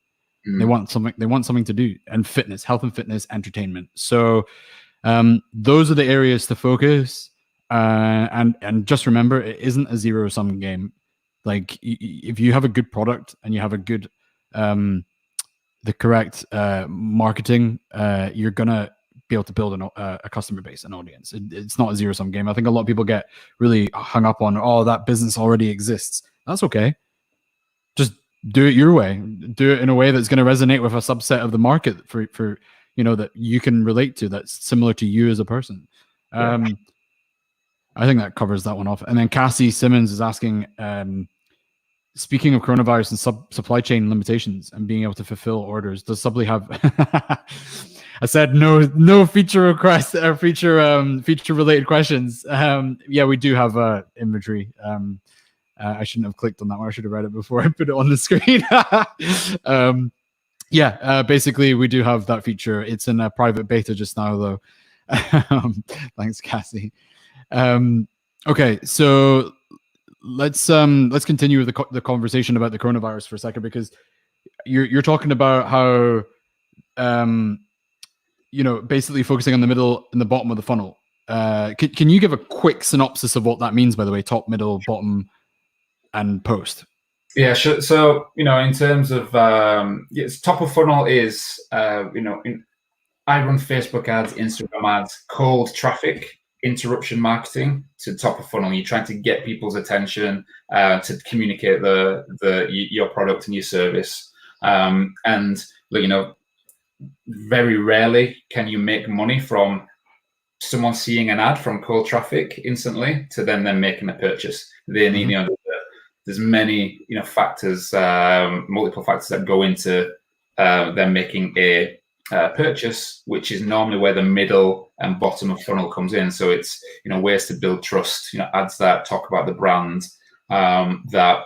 They want something to do, and fitness, health and fitness, entertainment. So those are the areas to focus. And just remember, it isn't a zero-sum game. Like if you have a good product and you have a good the correct marketing, you're gonna be able to build a customer base, an audience. It's not a zero-sum game. I think a lot of people get really hung up on, oh, that business already exists. That's okay. Just do it your way. Do it in a way that's going to resonate with a subset of the market for that you can relate to, that's similar to you as a person. I think that covers that one off. And then Cassie Simmons is asking, speaking of coronavirus and supply chain limitations and being able to fulfill orders, does Subly have I said no feature requests or feature related questions. Yeah, we do have inventory. I shouldn't have clicked on that one. I should have read it before I put it on the screen. Basically we do have that feature. It's in a private beta just now, though. Thanks, Cassie. Okay, so let's continue with the conversation about the coronavirus for a second, because you're talking about how basically focusing on the middle and the bottom of the funnel. Can you give a quick synopsis of what that means, by the way? Top, middle, bottom, and post. Yeah, sure. So in terms of top of funnel is I run Facebook ads, Instagram ads, cold traffic, interruption marketing to top of funnel. You're trying to get people's attention to communicate your product and your service. And very rarely can you make money from someone seeing an ad from cold traffic instantly to then making a purchase. They need there's many factors, multiple factors that go into them making a purchase, which is normally where the middle and bottom of funnel comes in. So it's ways to build trust, ads that talk about the brand, that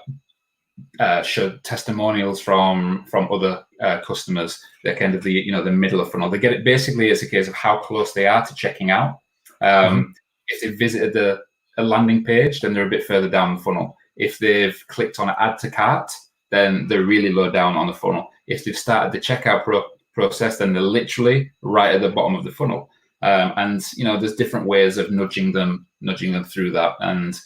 show testimonials from other customers. They're kind of the the middle of funnel. They get it basically as a case of how close they are to checking out. If they visited a landing page, then they're a bit further down the funnel. If they've clicked on add to cart, then they're really low down on the funnel. If they've started the checkout process, then they're literally right at the bottom of the funnel. And there's different ways of nudging them through that. And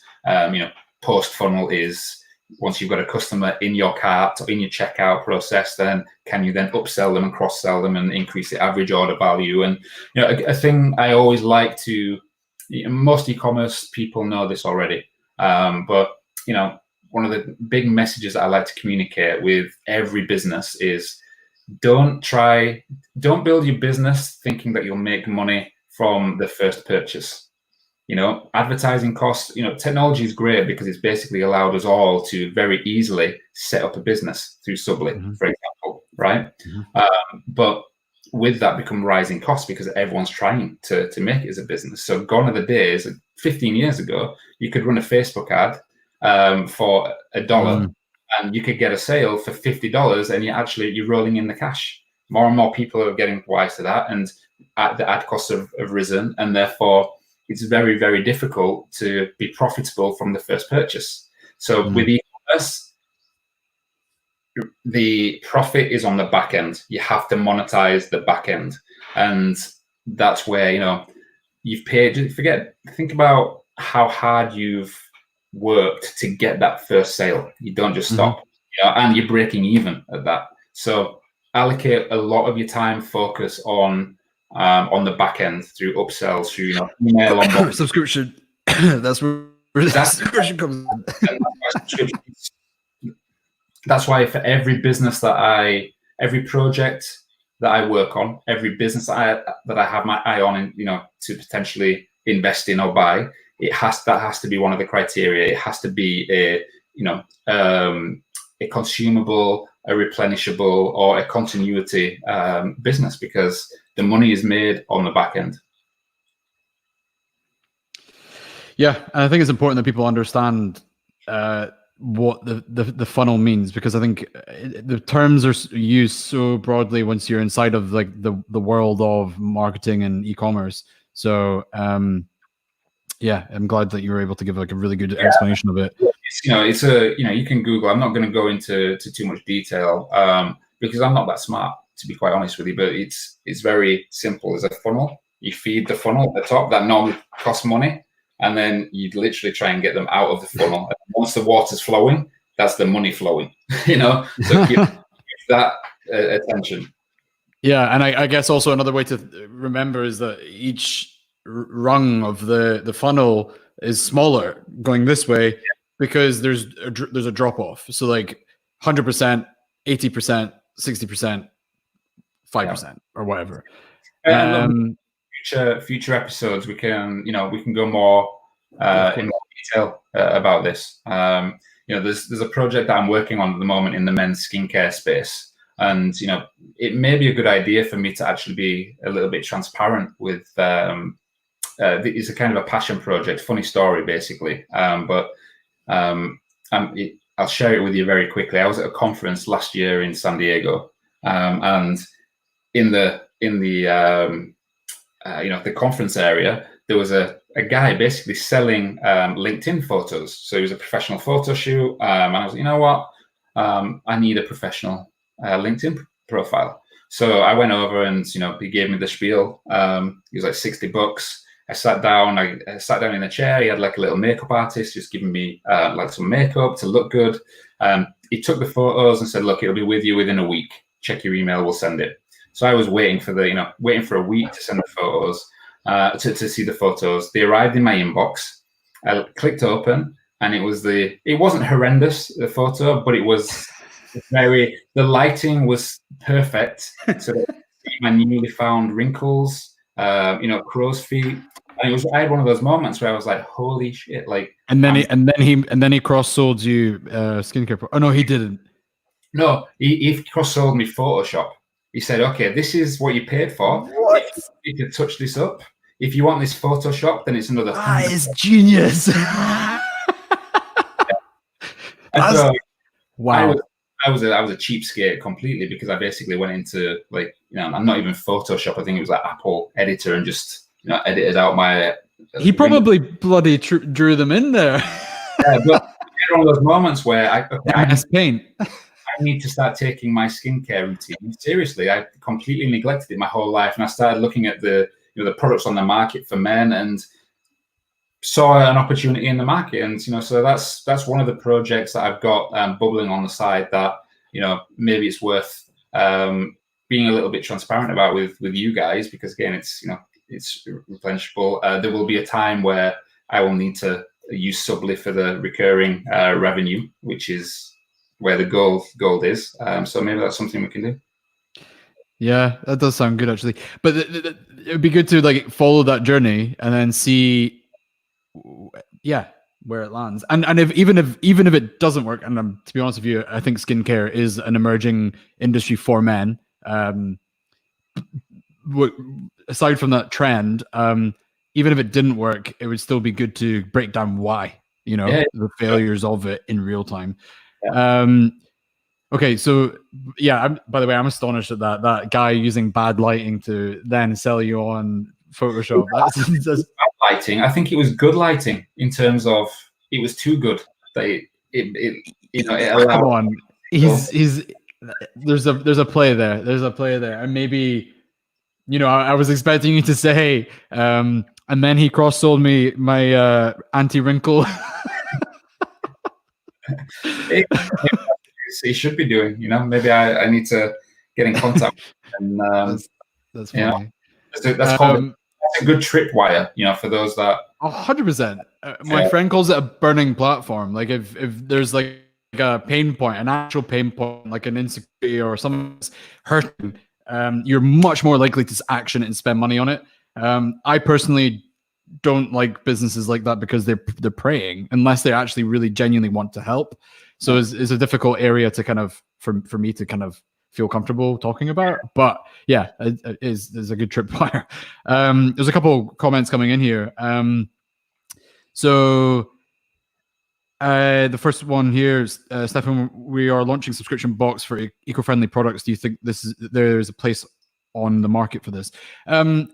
post funnel is, once you've got a customer in your cart or in your checkout process, then can you then upsell them and cross sell them and increase the average order value? And a thing I always like to, most e-commerce people know this already, but one of the big messages that I like to communicate with every business is don't build your business thinking that you'll make money from the first purchase. Advertising costs, technology is great because it's basically allowed us all to very easily set up a business through Subly, for example, right? But with that become rising costs because everyone's trying to make it as a business. So gone are the days, 15 years ago, you could run a Facebook ad for $1 and you could get a sale for $50 and you're rolling in the cash. More and more people are getting wise to that, and the ad costs have risen, and therefore it's very, very difficult to be profitable from the first purchase. So with e-commerce, the profit is on the back end. You have to monetize the back end, and that's where you've paid. Think about how hard you've worked to get that first sale. You don't just stop, and you're breaking even at that. So allocate a lot of your time, focus on the back end through upsells, through email on subscription. That's where subscription comes in. That's why for every business every project that I work on, every business that I have my eye on, and to potentially invest in or buy, that has to be one of the criteria. It has to be a consumable, a replenishable, or a continuity business, because the money is made on the back end. Yeah, and I think it's important that people understand what the funnel means, because I think the terms are used so broadly once you're inside of like the world of marketing and e-commerce. So yeah, I'm glad that you were able to give like a really good explanation of it. It's you can Google. I'm not going to go into too much detail because I'm not that smart, to be quite honest with you. But it's very simple. As a funnel, you feed the funnel at the top that normally costs money, and then you literally try and get them out of the funnel. And once the water's flowing, that's the money flowing. So give that attention. Yeah, and I guess also another way to remember is that each rung of the funnel is smaller going this way, because there's a drop off. So like 100%, 80%, 60%, 5% or whatever. Future episodes we can go more in more detail about this. There's a project that I'm working on at the moment in the men's skincare space. And, it may be a good idea for me to actually be a little bit transparent with, it's a kind of a passion project, funny story, basically. But I'll share it with you very quickly. I was at a conference last year in San Diego, and in the conference area, there was a guy basically selling LinkedIn photos. So he was a professional photo shoot, and I was, I need a professional LinkedIn profile. So I went over and he gave me the spiel. He was like $60. I sat down in a chair. He had like a little makeup artist just giving me like some makeup to look good. He took the photos and said, look, it'll be with you within a week. Check your email, we'll send it. So I was waiting for a week to send the photos, to see the photos. They arrived in my inbox. I clicked open, and it wasn't horrendous, the photo, but it was the lighting was perfect. So my newly found wrinkles, crow's feet. And I had one of those moments where I was like, holy shit. Like, and then he cross-sold you skincare. Oh no, he didn't. No, he cross-sold me Photoshop. He said, okay, this is what you paid for. What? You could touch this up. If you want this Photoshop, then it's another. That is genius. Wow. I was a cheapskate completely, because I basically went into, like, I'm not even Photoshop. I think it was like Apple Editor, and just edited out my. He probably bloody drew them in there. Yeah, but one of those moments where I Paint. I need to start taking my skincare routine seriously. I completely neglected it my whole life, and I started looking at the the products on the market for men, and saw an opportunity in the market. And so that's one of the projects that I've got bubbling on the side that maybe it's worth being a little bit transparent about with you guys, because again, it's it's replenishable. There will be a time where I will need to use Subly for the recurring revenue, which is where the gold is. So maybe that's something we can do. Yeah, that does sound good, actually. But it would be good to like follow that journey and then see, where it lands. And even if it doesn't work, and to be honest with you, I think skincare is an emerging industry for men. Aside from that trend, even if it didn't work, it would still be good to break down why, the failures of it in real time. Yeah. Okay, so by the way, I'm astonished at that guy using bad lighting to then sell you on Photoshop. That's bad lighting. I think it was good lighting in terms of it was too good. It allowed. Come on, there's a play there. There's a play there, and maybe I was expecting you to say, and then he cross-sold me my anti-wrinkle. He should be doing. Maybe I need to get in contact. And that's funny. That's called a good tripwire. For those that 100%. My friend calls it a burning platform. Like if there's like a pain point, an actual pain point, like an insecurity or something's hurting, you're much more likely to action it and spend money on it. I personally don't like businesses like that because they're preying unless they actually really genuinely want to help. So it's a difficult area to kind of for me to kind of feel comfortable talking about. But yeah, it is a good tripwire. There's a couple comments coming in here. So the first one here, Stefan, we are launching subscription box for eco-friendly products. Do you think there's a place on the market for this? Well,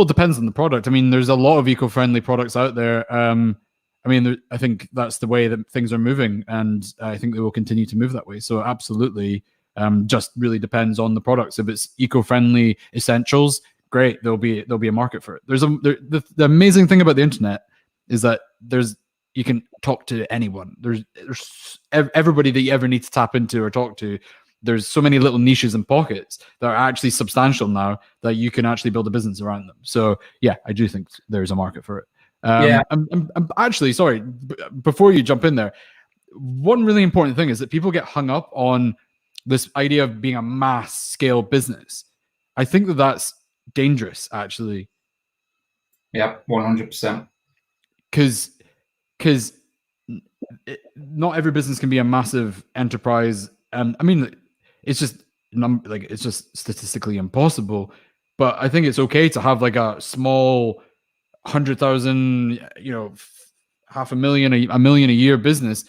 it depends on the product. I mean, there's a lot of eco-friendly products out there. I think that's the way that things are moving, and I think they will continue to move that way. So absolutely, just really depends on the products. If it's eco-friendly essentials, great, there'll be a market for it. The amazing thing about the internet is that you can talk to anyone. There's everybody that you ever need to tap into or talk to. There's so many little niches and pockets that are actually substantial now that you can actually build a business around them. So yeah, I do think there's a market for it. I'm actually sorry. Before you jump in there, one really important thing is that people get hung up on this idea of being a mass scale business. I think that's dangerous, actually. Yeah, 100%. Because not every business can be a massive enterprise. It's just statistically impossible. But I think it's okay to have like a small 100,000, $500,000, $1 million a year business.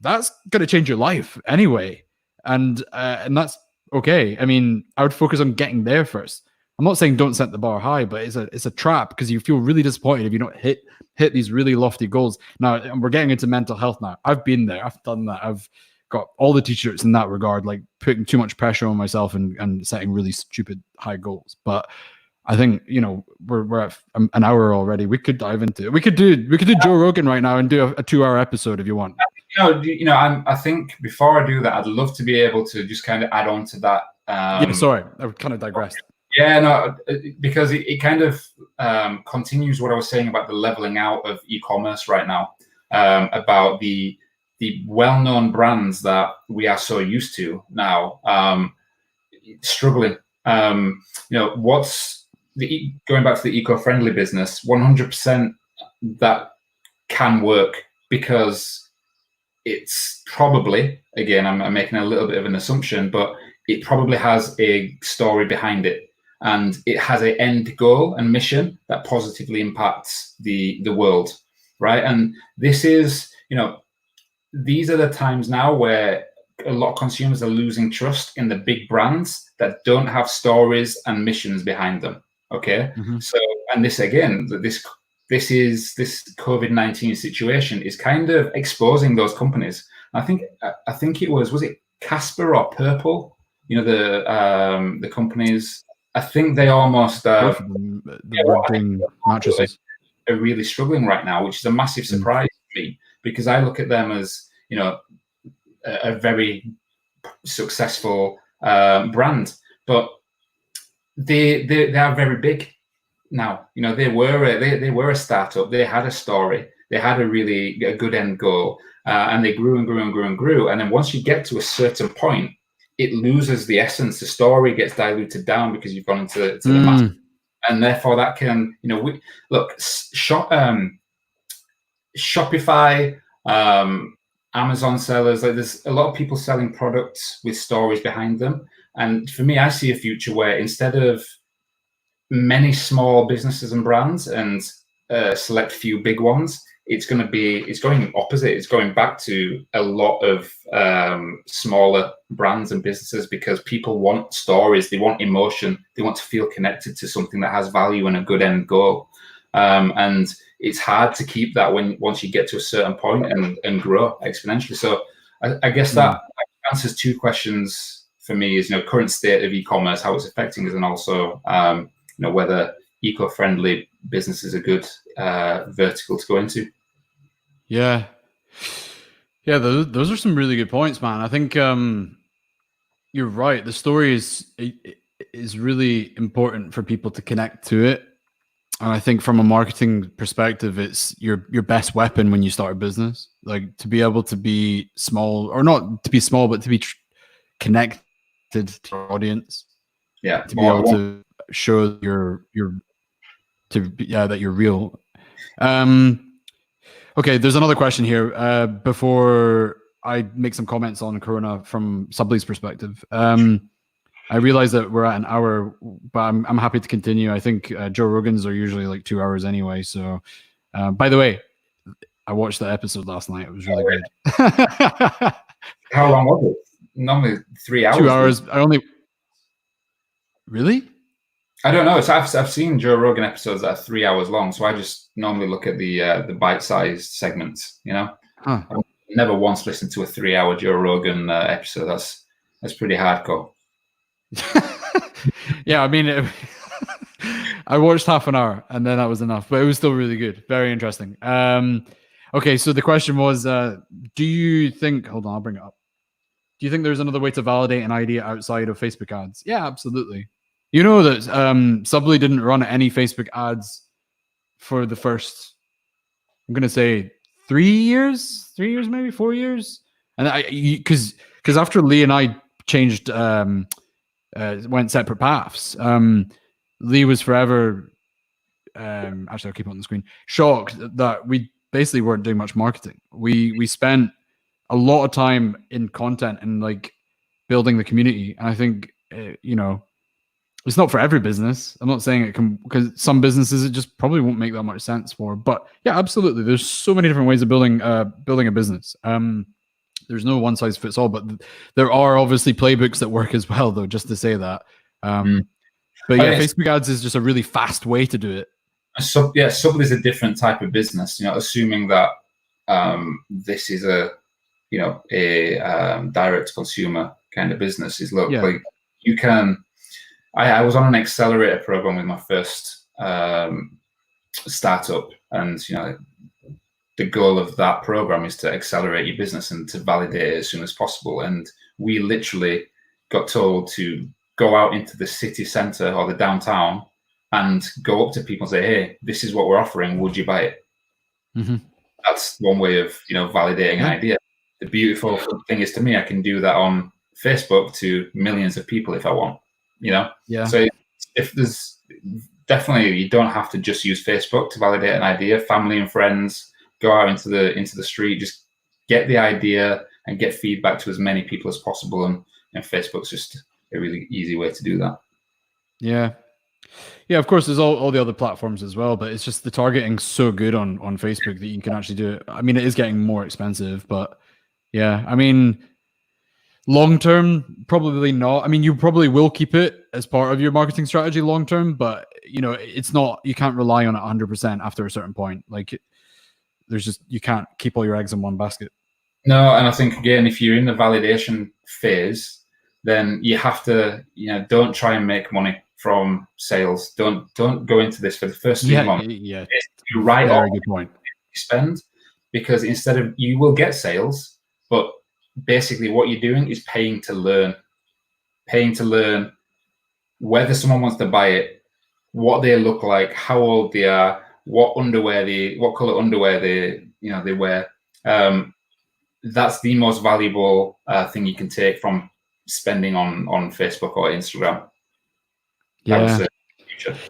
That's going to change your life anyway, and that's okay. I mean, I would focus on getting there first. I'm not saying don't set the bar high, but it's a trap because you feel really disappointed if you don't hit these really lofty goals. Now we're getting into mental health now. I've been there. I've done that. I've got all the t-shirts in that regard, like putting too much pressure on myself and setting really stupid high goals. But I think we're at an hour already. We could dive into it. We could do Joe Rogan right now and do a 2-hour episode if you want. I think before I do that, I'd love to be able to just kind of add on to that. Sorry, I kind of digressed. Yeah, no, because it kind of continues what I was saying about the leveling out of e-commerce right now, about the well-known brands that we are so used to now struggling. What's going back to the eco-friendly business, 100% that can work because it's probably, again, I'm making a little bit of an assumption, but it probably has a story behind it, and it has an end goal and mission that positively impacts the world, right? And this is, these are the times now where a lot of consumers are losing trust in the big brands that don't have stories and missions behind them. Okay, so and this again, this COVID-19 situation is kind of exposing those companies. I think it was it Casper or Purple? You know, the companies. I think they almost both of them, doing mattresses are really struggling right now, which is a massive surprise to me, because I look at them as, you know, a very successful brand, but they are very big now. You know, they were a startup. They had a story. They had a good end goal, and they grew and grew and grew and grew. And then once you get to a certain point, it loses the essence. The story gets diluted down because you've gone into the mass, and therefore that can, you know, Shopify, Amazon sellers. Like, there's a lot of people selling products with stories behind them. And for me, I see a future where instead of many small businesses and brands and select few big ones, it's going opposite. It's going back to a lot of smaller brands and businesses, because people want stories, they want emotion, they want to feel connected to something that has value and a good end goal. And it's hard to keep that once you get to a certain point and grow exponentially. So I guess that answers two questions for me: is, you know, current state of e-commerce, how it's affecting us, and also you know, whether eco-friendly business is a good vertical to go into. Yeah, those are some really good points, man. I think you're right. The story is really important for people to connect to it, and I think from a marketing perspective, it's your best weapon when you start a business. Like, to be able to be small, or not to be small, but to be connected to your audience. Yeah, to be able to show that you're real. Okay, there's another question here before I make some comments on Corona from Subly's perspective. I realize that we're at an hour, but I'm happy to continue. I think Joe Rogan's are usually like 2 hours anyway. So, by the way, I watched that episode last night. It was really good. How long was it? Normally 3 hours. 2 hours. Really? I don't know. So I've seen Joe Rogan episodes that are 3 hours long, so I just normally look at the bite-sized segments. You know, I've never once listened to a 3 hour Joe Rogan episode. That's pretty hardcore. Yeah, I mean, I watched half an hour and then that was enough, but it was still really good, very interesting. Okay, so the question was, do you think? Hold on, I'll bring it up. Do you think there's another way to validate an idea outside of Facebook ads? Yeah, absolutely. You know that Subly didn't run any Facebook ads for the first, I'm going to say 3 years, maybe 4 years. And because after Lee and I changed, went separate paths, Lee was forever, actually I'll keep it on the screen, shocked that we basically weren't doing much marketing. We spent a lot of time in content and like building the community. And I think, you know, it's not for every business. I'm not saying it can, because some businesses it just probably won't make that much sense for. But yeah, absolutely. There's so many different ways of building a business. There's no one size fits all, but there are obviously playbooks that work as well, though, just to say that. But yeah, Facebook ads is just a really fast way to do it. Subly is a different type of business, you know, assuming that this is a direct consumer kind of business. Is look, like you can. I was on an accelerator program with my first startup, and you know, the goal of that program is to accelerate your business and to validate it as soon as possible. And we literally got told to go out into the city center or the downtown and go up to people and say, "Hey, this is what we're offering. Would you buy it?" That's one way of, you know, validating an idea. The beautiful thing is, to me, I can do that on Facebook to millions of people if I want. You know, so if there's definitely, you don't have to just use Facebook to validate an idea. Family and friends, go out into the street, just get the idea and get feedback to as many people as possible. And Facebook's just a really easy way to do that. Yeah, of course, there's all the other platforms as well, but it's just the targeting's so good on Facebook that you can actually do it. I mean, it is getting more expensive, but yeah, I mean, Long term, probably not. I mean, you probably will keep it as part of your marketing strategy long term, but it's not. You can't rely on it 100% after a certain point. Like, you can't keep all your eggs in one basket. No, and I think again, if you're in the validation phase, then you have to, don't try and make money from sales. Don't go into this for the first 3 months. Yeah, you write very good point. You spend, because instead of, you will get sales, but basically what you're doing is paying to learn whether someone wants to buy it, what they look like, how old they are, what color underwear they wear. That's the most valuable thing you can take from spending on Facebook or Instagram. Yeah.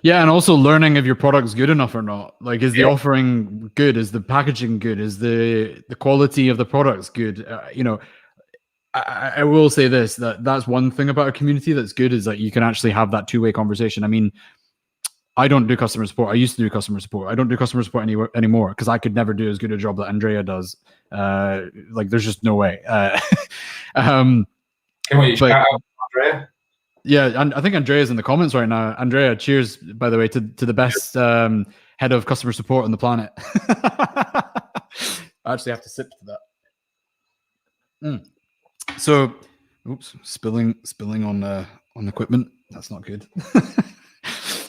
Yeah, and also learning if your product's good enough or not. Like, is the offering good? Is the packaging good? Is the quality of the products good? I will say this, that's one thing about a community that's good, is that you can actually have that two-way conversation. I mean, I don't do customer support. I used to do customer support. I don't do customer support anymore because I could never do as good a job that Andrea does. Like, there's just no way. Can we shout out Andrea? Yeah, and I think Andrea's in the comments right now. Andrea, cheers, by the way, to the best head of customer support on the planet. I actually have to sip to that. So, oops, spilling on equipment. That's not good.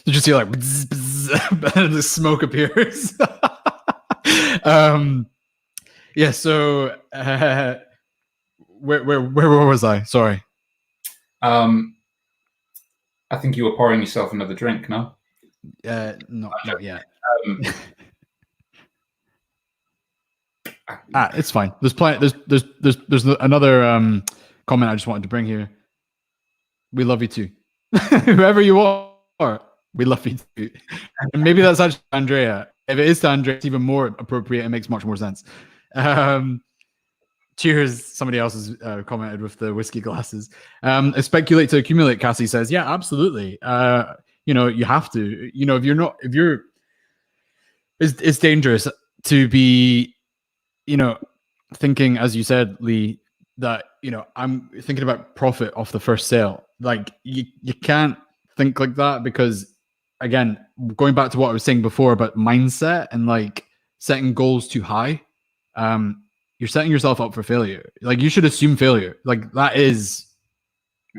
Did you see, like, bzz, bzz, and the smoke appears? Yeah. So, where was I? Sorry. I think you were pouring yourself another drink, no? Not yet. It's fine. There's another comment I just wanted to bring here. We love you too. Whoever you are, we love you too. And maybe that's actually Andrea. If it is to Andrea, it's even more appropriate. It makes much more sense. Cheers. Somebody else has commented with the whiskey glasses. Speculate to accumulate, Cassie says, yeah, absolutely. You have to, it's dangerous to be, thinking, as you said, Lee, that, I'm thinking about profit off the first sale. Like, you can't think like that, because, again, going back to what I was saying before about mindset and like setting goals too high, you're setting yourself up for failure. Like, you should assume failure. Like, that is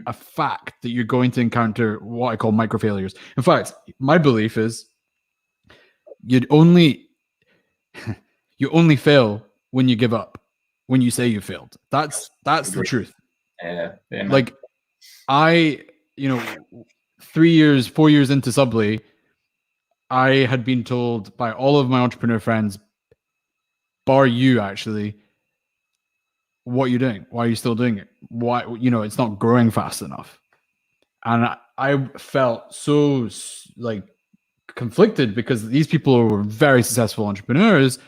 a fact that you're going to encounter what I call micro failures. In fact, my belief is you only fail when you give up, when you say you failed. That's the truth. Yeah. Like, I, 4 years into Subly, I had been told by all of my entrepreneur friends, bar you actually, what are you doing? Why are you still doing it? Why, it's not growing fast enough. And I felt so like conflicted, because these people were very successful entrepreneurs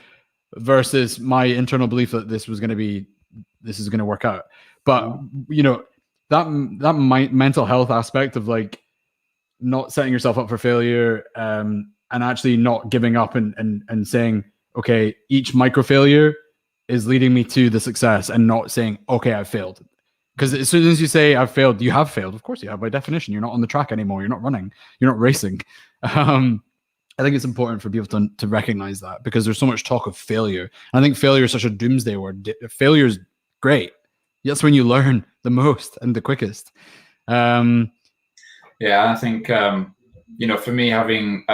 versus my internal belief that this is going to work out. But, that mental health aspect of like not setting yourself up for failure, and actually not giving up and saying, okay, each micro failure is leading me to the success, and not saying, okay, I've failed. Because as soon as you say I've failed, you have failed. Of course you have, by definition. You're not on the track anymore. You're not running. You're not racing. I think it's important for people to recognize that, because there's so much talk of failure. And I think failure is such a doomsday word. Failure is great. That's when you learn the most and the quickest. Yeah, I think, for me, having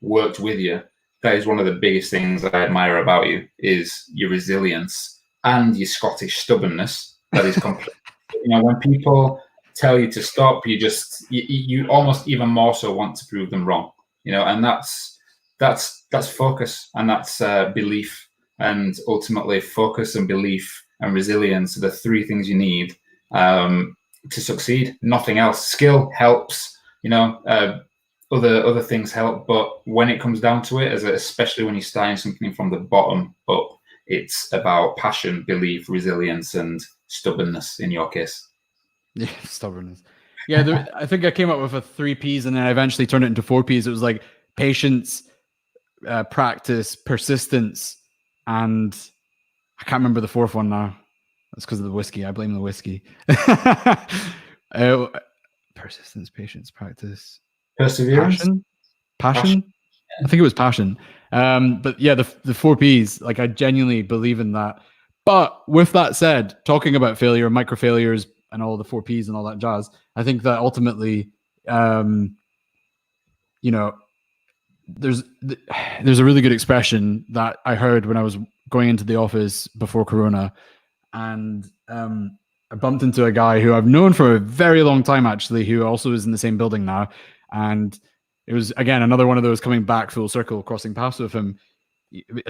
worked with you, that is one of the biggest things that I admire about you, is your resilience and your Scottish stubbornness. That is complete. When people tell you to stop, you almost even more so want to prove them wrong. And that's focus, and that's belief, and ultimately focus and belief and resilience are the three things you need to succeed. Nothing else. Skill helps, other things help, but when it comes down to it, especially when you're starting something from the bottom up, it's about passion, belief, resilience, and stubbornness in your case. Yeah, stubbornness. Yeah, I think I came up with a 3 Ps, and then I eventually turned it into 4 Ps. It was like patience, practice, persistence, and I can't remember the fourth one now. That's because of the whiskey. I blame the whiskey. Persistence, patience, practice, Perseverance, passion. I think it was passion. But yeah, the 4 Ps, like I genuinely believe in that. But with that said, talking about failure, micro failures, and all the 4 Ps and all that jazz, I think that ultimately, you know, there's a really good expression that I heard when I was going into the office before Corona, and I bumped into a guy who I've known for a very long time, actually, who also is in the same building now. And it was, again, another one of those coming back full circle, crossing paths with him.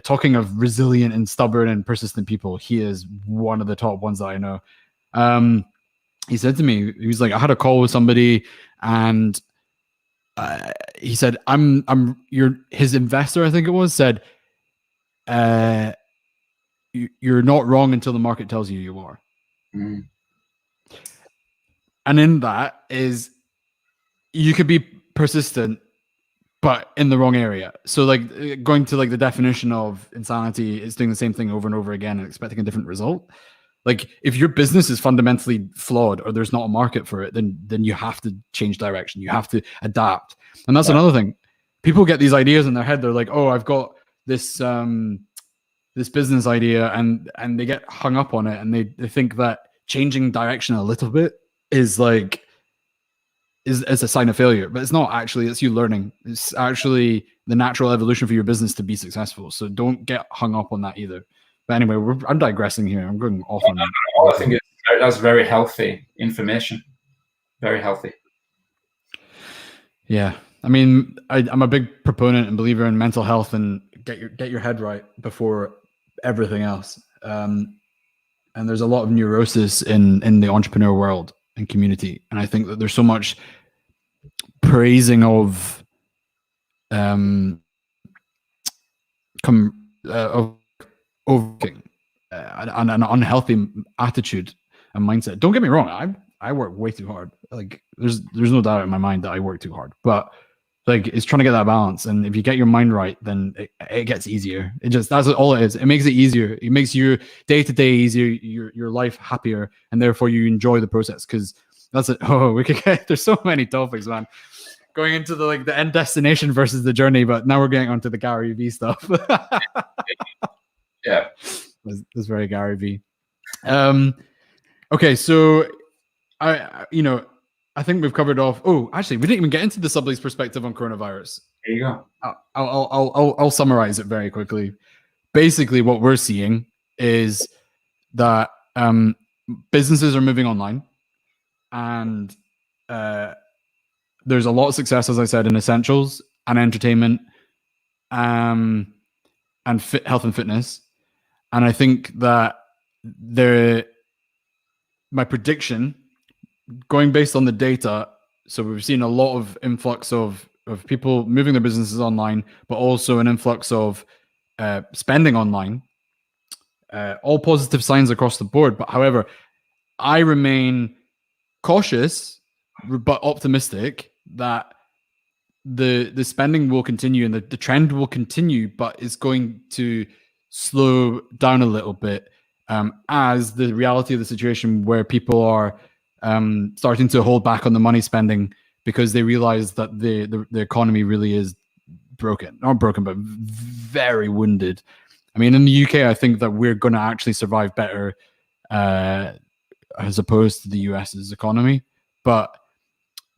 Talking of resilient and stubborn and persistent people, he is one of the top ones that I know. He said to me, he was like, I had a call with somebody, and he said, his investor, I think it was, said, you're not wrong until the market tells you you are. Mm. And in that is, you could be persistent, but in the wrong area. So like going to like the definition of insanity is doing the same thing over and over again and expecting a different result. Like if your business is fundamentally flawed or there's not a market for it, then you have to change direction. You have to adapt. And that's another thing. People get these ideas in their head. They're like, oh, I've got this this business idea, and they get hung up on it, and they think that changing direction a little bit is like is a sign of failure. But it's not actually. It's you learning. It's actually the natural evolution for your business to be successful. So don't get hung up on that either. But anyway, I'm digressing here. I'm going off on. I think that's very healthy information. Very healthy. Yeah. I mean, I'm a big proponent and believer in mental health and get your head right before everything else. And there's a lot of neurosis in the entrepreneur world and community. And I think that there's so much praising of overworking an unhealthy attitude and mindset. Don't get me wrong, I work way too hard. Like there's no doubt in my mind that I work too hard, but like it's trying to get that balance. And if you get your mind right, then it gets easier. That's all it is. It makes it easier. It makes your day-to-day easier, your life happier, and therefore you enjoy the process. Because that's it. Oh, we could get, there's so many topics, man. Going into the end destination versus the journey, but now we're getting onto the Gary V stuff. Yeah, that's very Gary V. Okay, so I think we've covered off. Oh, actually, we didn't even get into the sublease perspective on coronavirus. There you go. I'll summarize it very quickly. Basically, what we're seeing is that businesses are moving online, and there's a lot of success, as I said, in essentials and entertainment, and health and fitness. And I think that my prediction, going based on the data, so we've seen a lot of influx of people moving their businesses online, but also an influx of spending online. All positive signs across the board. But however, I remain cautious but optimistic that the spending will continue and the trend will continue, but it's going to slow down a little bit as the reality of the situation where people are starting to hold back on the money spending because they realize that the economy really is broken. Not broken, but very wounded. I mean, in the UK, I think that we're going to actually survive better as opposed to the US's economy. But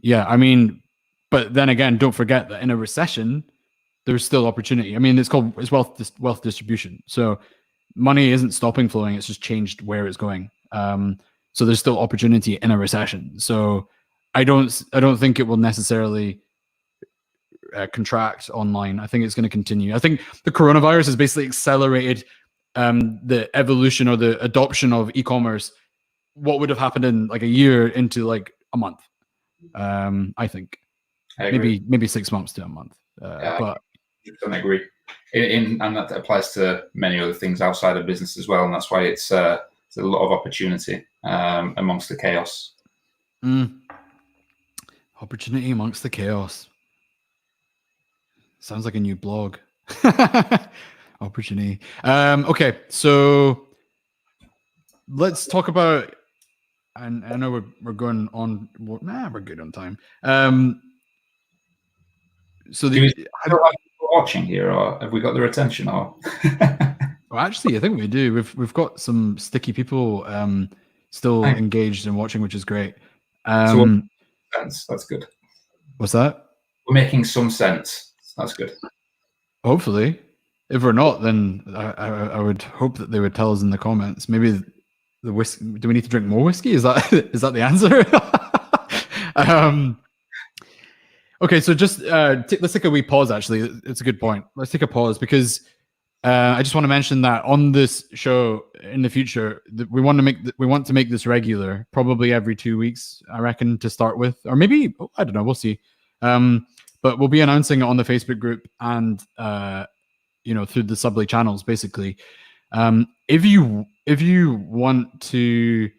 yeah, I mean, but then again, don't forget that in a recession, there's still opportunity. I mean, it's wealth distribution. So money isn't stopping flowing; it's just changed where it's going. So there's still opportunity in a recession. So I don't think it will necessarily contract online. I think it's going to continue. I think the coronavirus has basically accelerated the evolution or the adoption of e-commerce. What would have happened in like a year into like a month? I think maybe 6 months to a month. But I agree. And that applies to many other things outside of business as well. And that's why it's a lot of opportunity amongst the chaos. Opportunity amongst the chaos. Sounds like a new blog. Opportunity. Okay, so let's talk about. And I know we're going on. Well, we're good on time. So Do we still have people watching here, or have we got their attention? Or well, actually, I think we do. We've got some sticky people still engaged and watching, which is great. So that's good. What's that? We're making some sense. That's good. Hopefully, if we're not, then I would hope that they would tell us in the comments. Maybe the whiskey. Do we need to drink more whiskey? Is that the answer? Okay, so just let's take a wee pause. Actually, it's a good point. Let's take a pause because I just want to mention that on this show in the future, we want to make this regular, probably every 2 weeks, I reckon, to start with, or maybe I don't know. We'll see. But we'll be announcing it on the Facebook group and through the Subway channels, basically. If you want to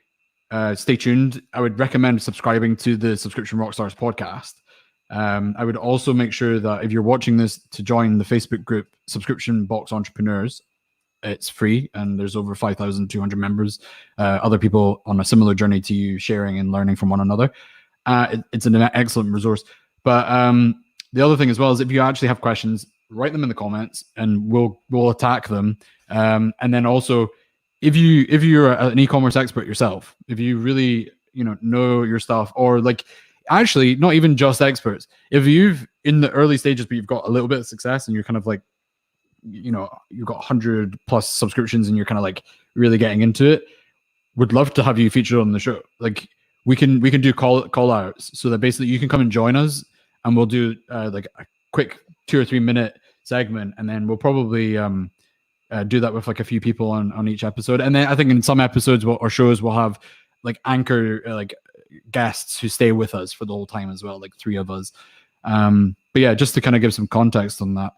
stay tuned, I would recommend subscribing to the Subscription Rockstars podcast. I would also make sure that if you're watching this, to join the Facebook group Subscription Box Entrepreneurs. It's free and there's over 5,200 members, other people on a similar journey to you, sharing and learning from one another. It's an excellent resource. But the other thing as well is if you actually have questions, write them in the comments and we'll attack them. And then also, if you're an e-commerce expert yourself, if you really know your stuff, or like, actually not even just experts, if you've in the early stages but you've got a little bit of success and you're kind of like, you've got 100 plus subscriptions and you're kind of like really getting into it, would love to have you featured on the show. Like we can do call outs so that basically you can come and join us and we'll do like a quick 2 or 3 minute segment, and then we'll probably do that with like a few people on each episode. And then I think in some episodes or shows we'll have like anchor like guests who stay with us for the whole time as well, like 3 of us. But yeah, just to kind of give some context on that.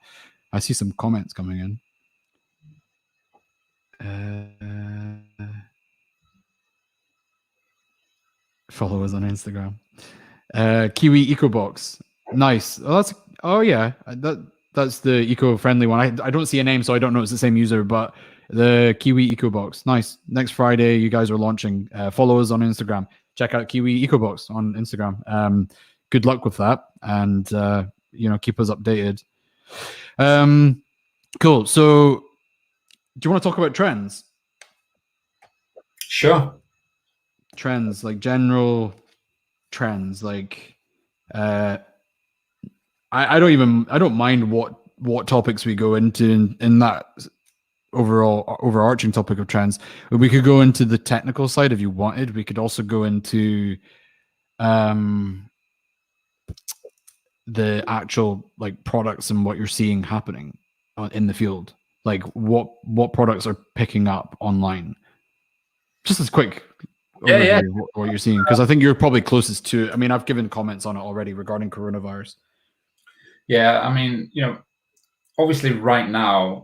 I see some comments coming in. Follow us on Instagram. Kiwi EcoBox. Nice. That's the eco-friendly one. I don't see a name, so I don't know if it's the same user, but the Kiwi EcoBox. Nice. Next Friday, you guys are launching. Follow us on Instagram. Check out Kiwi EcoBox on Instagram. Good luck with that, and keep us updated. Cool. So, do you want to talk about trends? Sure. Trends, like general trends, like I don't mind what topics we go into in that overarching topic of trends. We could go into the technical side if you wanted. We could also go into the actual like products and what you're seeing happening in the field, like what products are picking up online. Just as quick overview of what you're seeing, because I think you're probably closest to it. I mean, I've given comments on it already regarding coronavirus. Yeah, I mean, obviously right now,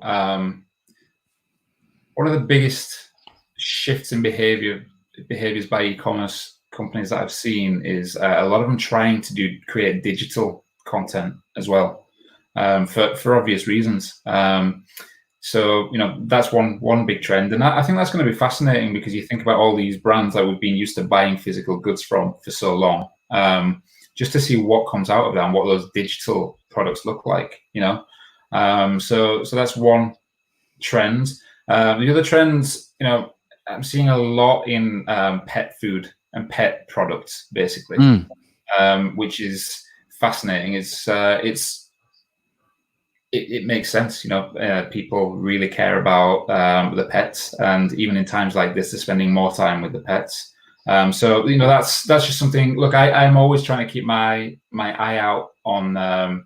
one of the biggest shifts in behaviors by e-commerce companies that I've seen is a lot of them trying to create digital content as well, for obvious reasons. So that's one big trend, and I think that's going to be fascinating because you think about all these brands that we've been used to buying physical goods from for so long, just to see what comes out of that and what those digital products look like. So that's one trend. The other trends, I'm seeing a lot in pet food and pet products, basically, which is fascinating. It makes sense. People really care about the pets, and even in times like this, they're spending more time with the pets. So that's just something. Look, I'm always trying to keep my eye out on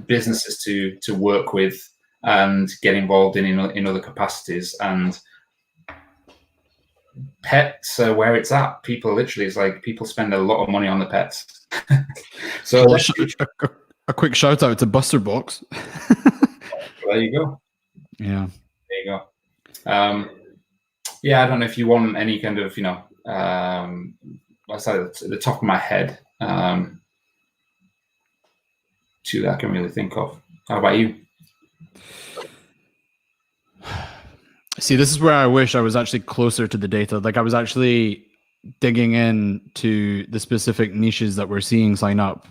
businesses to work with and get involved in other capacities. And pets are where it's at. People literally, it's like people spend a lot of money on the pets. So a quick shout out to Buster Box. There you go. Yeah. There you go. Yeah, I don't know if you want any kind of, let's say at the top of my head, two that I can really think of. How about you? See, this is where I wish I was actually closer to the data. Like I was actually digging into the specific niches that we're seeing sign up.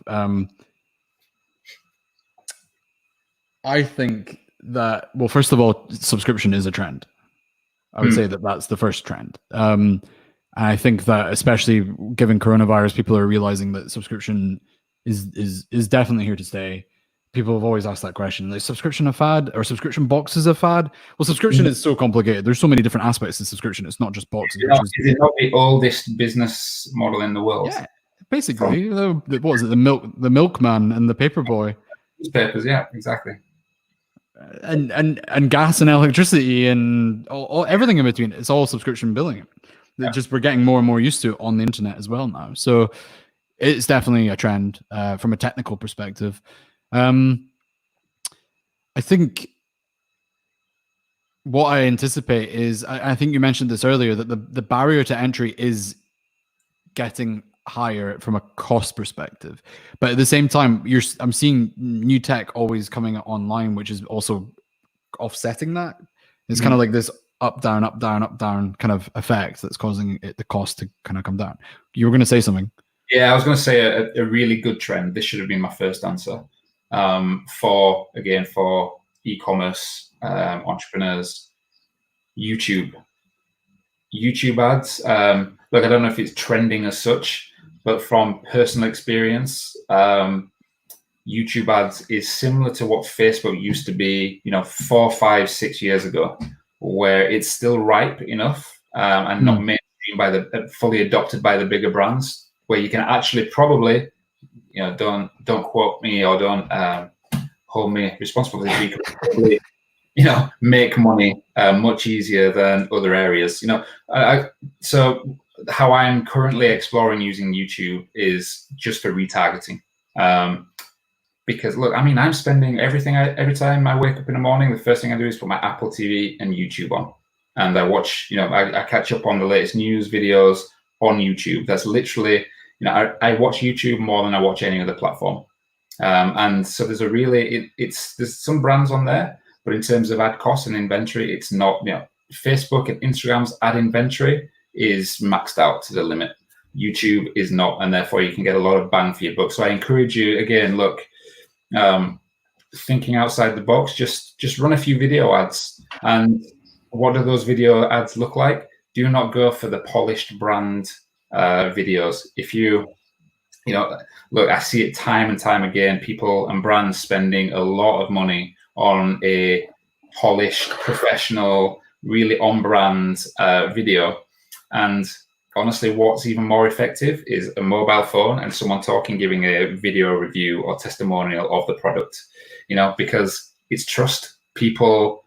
I think that, well, first of all, subscription is a trend. I would say that that's the first trend. And I think that especially given coronavirus, people are realizing that subscription is definitely here to stay. People have always asked that question: is subscription a fad, or subscription boxes a fad? Well, subscription is so complicated. There's so many different aspects to subscription. It's not just boxes. Is it not the oldest business model in the world? Yeah, basically. What was it? The milkman and the paperboy. Newspapers, yeah, exactly. And gas and electricity and all everything in between. It's all subscription billing. Yeah. Just we're getting more and more used to it on the internet as well now. So it's definitely a trend from a technical perspective. I think what I anticipate is, I think you mentioned this earlier, that the barrier to entry is getting higher from a cost perspective, but at the same time, I'm seeing new tech always coming online, which is also offsetting that. It's kind of like this up down kind of effect that's causing the cost to kind of come down. You were going to say something? Yeah, I was going to say a really good trend. This should have been my first answer. For e-commerce entrepreneurs, YouTube ads. Look, I don't know if it's trending as such, but from personal experience, YouTube ads is similar to what Facebook used to be, 4, 5, 6 years ago, where it's still ripe enough and not mainstream fully adopted by the bigger brands, where you can actually probably, don't quote me or don't hold me responsible for this, you can probably, make money much easier than other areas. So how I'm currently exploring using YouTube is just for retargeting. Because look, I'm spending every time I wake up in the morning, the first thing I do is put my Apple TV and YouTube on, and I watch, I catch up on the latest news videos on YouTube. That's literally, I watch YouTube more than I watch any other platform. And so there's there's some brands on there, but in terms of ad costs and inventory, it's not, Facebook and Instagram's ad inventory is maxed out to the limit. YouTube is not, and therefore you can get a lot of bang for your buck. So I encourage you, again, look, thinking outside the box, just run a few video ads. And what do those video ads look like? Do not go for the polished brand videos. If you look, I see it time and time again, people and brands spending a lot of money on a polished, professional, really on-brand video. And honestly, what's even more effective is a mobile phone and someone giving a video review or testimonial of the product, because it's trust. People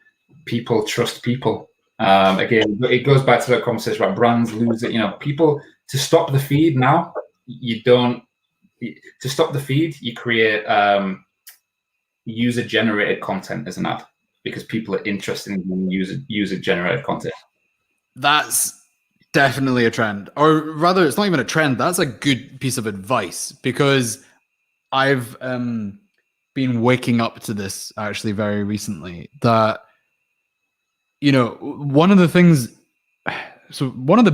trust people. Again, it goes back to that conversation about brands lose it. People, to stop the feed now, to stop the feed, you create user-generated content as an ad, because people are interested in user-generated content. That's definitely a trend, or rather, it's not even a trend. That's a good piece of advice, because I've been waking up to this actually very recently. That one of the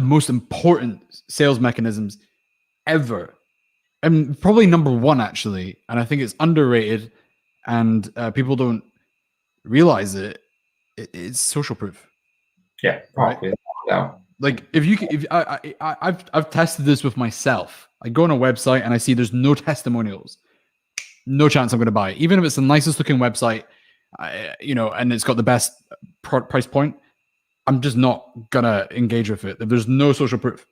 most important sales mechanisms ever, and probably number one actually, and I think it's underrated, and people don't realize it. It's social proof. Yeah, right. Yeah. Like I've tested this with myself. I go on a website and I see there's no testimonials. No chance I'm going to buy it. Even if it's the nicest looking website, and it's got the best price point, I'm just not gonna engage with it if there's no social proof.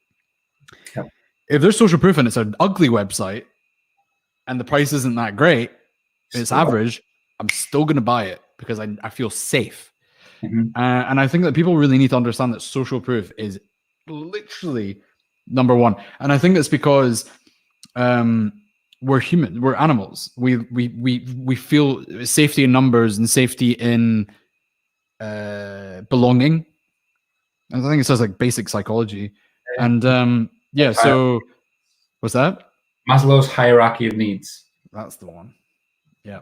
Yep. If there's social proof and it's an ugly website and the price isn't that great, it's average, I'm still gonna buy it because I feel safe. Mm-hmm. And I think that people really need to understand that social proof is literally number one. And I think that's because we're human, we're animals. We feel safety in numbers and safety in belonging. I think it says like basic psychology. And yeah, so what's that? Maslow's hierarchy of needs. That's the one. Yeah.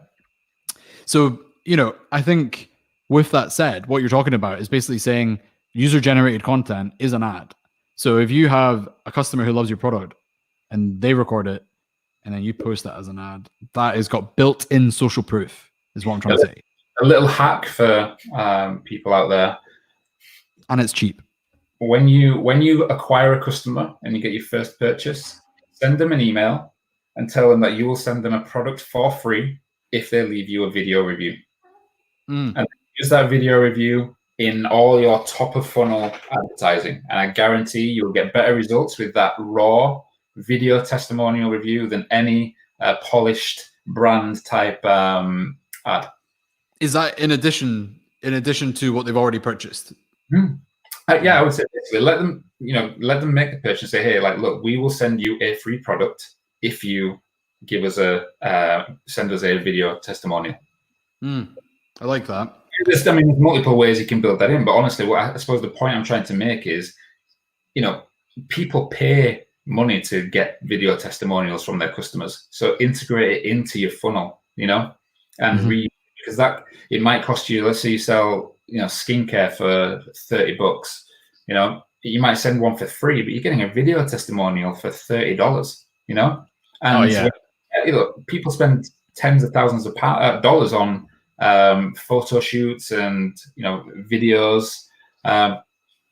So, I think with that said, what you're talking about is basically saying user-generated content is an ad. So if you have a customer who loves your product and they record it and then you post that as an ad, that has got built-in social proof, is what I'm trying to say. A little hack for people out there. And it's cheap. When you acquire a customer and you get your first purchase, send them an email and tell them that you will send them a product for free if they leave you a video review. And use that video review in all your top of funnel advertising. And I guarantee you'll get better results with that raw video testimonial review than any polished brand type ad. Is that in addition to what they've already purchased? Yeah, I would say basically let them make the purchase and say, hey, like, look, we will send you a free product if you give us send us a video testimonial. I like that. There's multiple ways you can build that in, but honestly, I suppose the point I'm trying to make is, people pay money to get video testimonials from their customers. So integrate it into your funnel, and because that it might cost you. Let's say you sell, skincare for $30. You might send one for free, but you're getting a video testimonial for $30. And people spend tens of thousands of dollars on photo shoots and videos.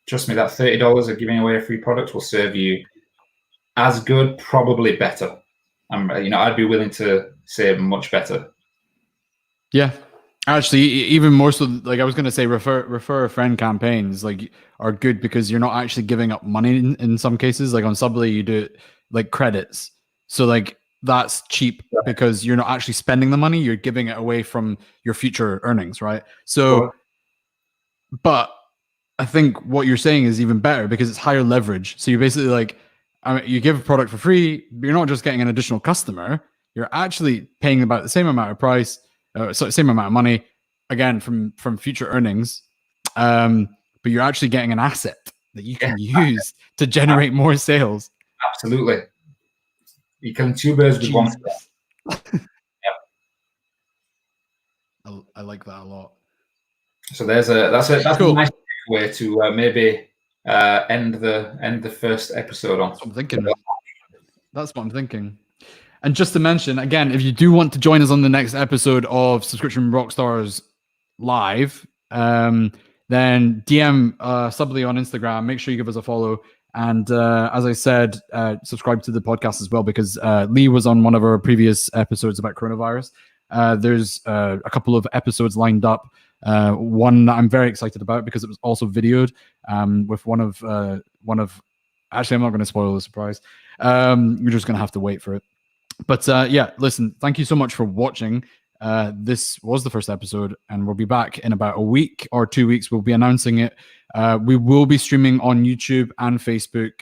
Trust me, that $30 of giving away a free product will serve you as good, probably better. I'd be willing to say much better. Yeah, actually, even more so. Like I was going to say, refer a friend campaigns are good because you're not actually giving up money in some cases. Like on Subly, you do it like credits. So that's cheap because you're not actually spending the money. You're giving it away from your future earnings, right? So, but I think what you're saying is even better because it's higher leverage. So you're basically you give a product for free, but you're not just getting an additional customer. You're actually paying about the same amount of price, same amount of money, again, from future earnings. But you're actually getting an asset that you can use to generate more sales. Absolutely. You killing two birds with one stone. I like that a lot. So that's cool. A nice way to maybe end the first episode on. That's what I'm thinking. That's what I'm thinking. And just to mention again, if you do want to join us on the next episode of Subscription Rockstars Live, then DM Subly on Instagram. Make sure you give us a follow. And as I said, subscribe to the podcast as well because Lee was on one of our previous episodes about coronavirus. There's a couple of episodes lined up. One that I'm very excited about because it was also videoed with one of. Actually, I'm not going to spoil the surprise. You're just going to have to wait for it. But listen, thank you so much for watching. This was the first episode, and we'll be back in about a week or 2 weeks. We'll be announcing it. We will be streaming on YouTube and Facebook,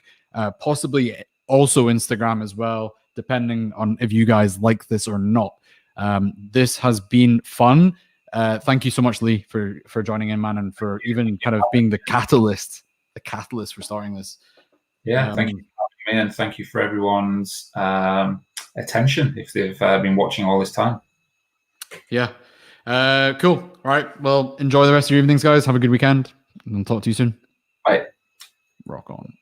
possibly also Instagram as well, depending on if you guys like this or not. This has been fun. Thank you so much, Lee, for joining in, man, and for even kind of being the catalyst for starting this. Yeah, thank you for having me, and thank you for everyone's attention if they've been watching all this time. Yeah. Cool. All right. Well, enjoy the rest of your evenings, guys. Have a good weekend. And I'll talk to you soon. Bye. Rock on.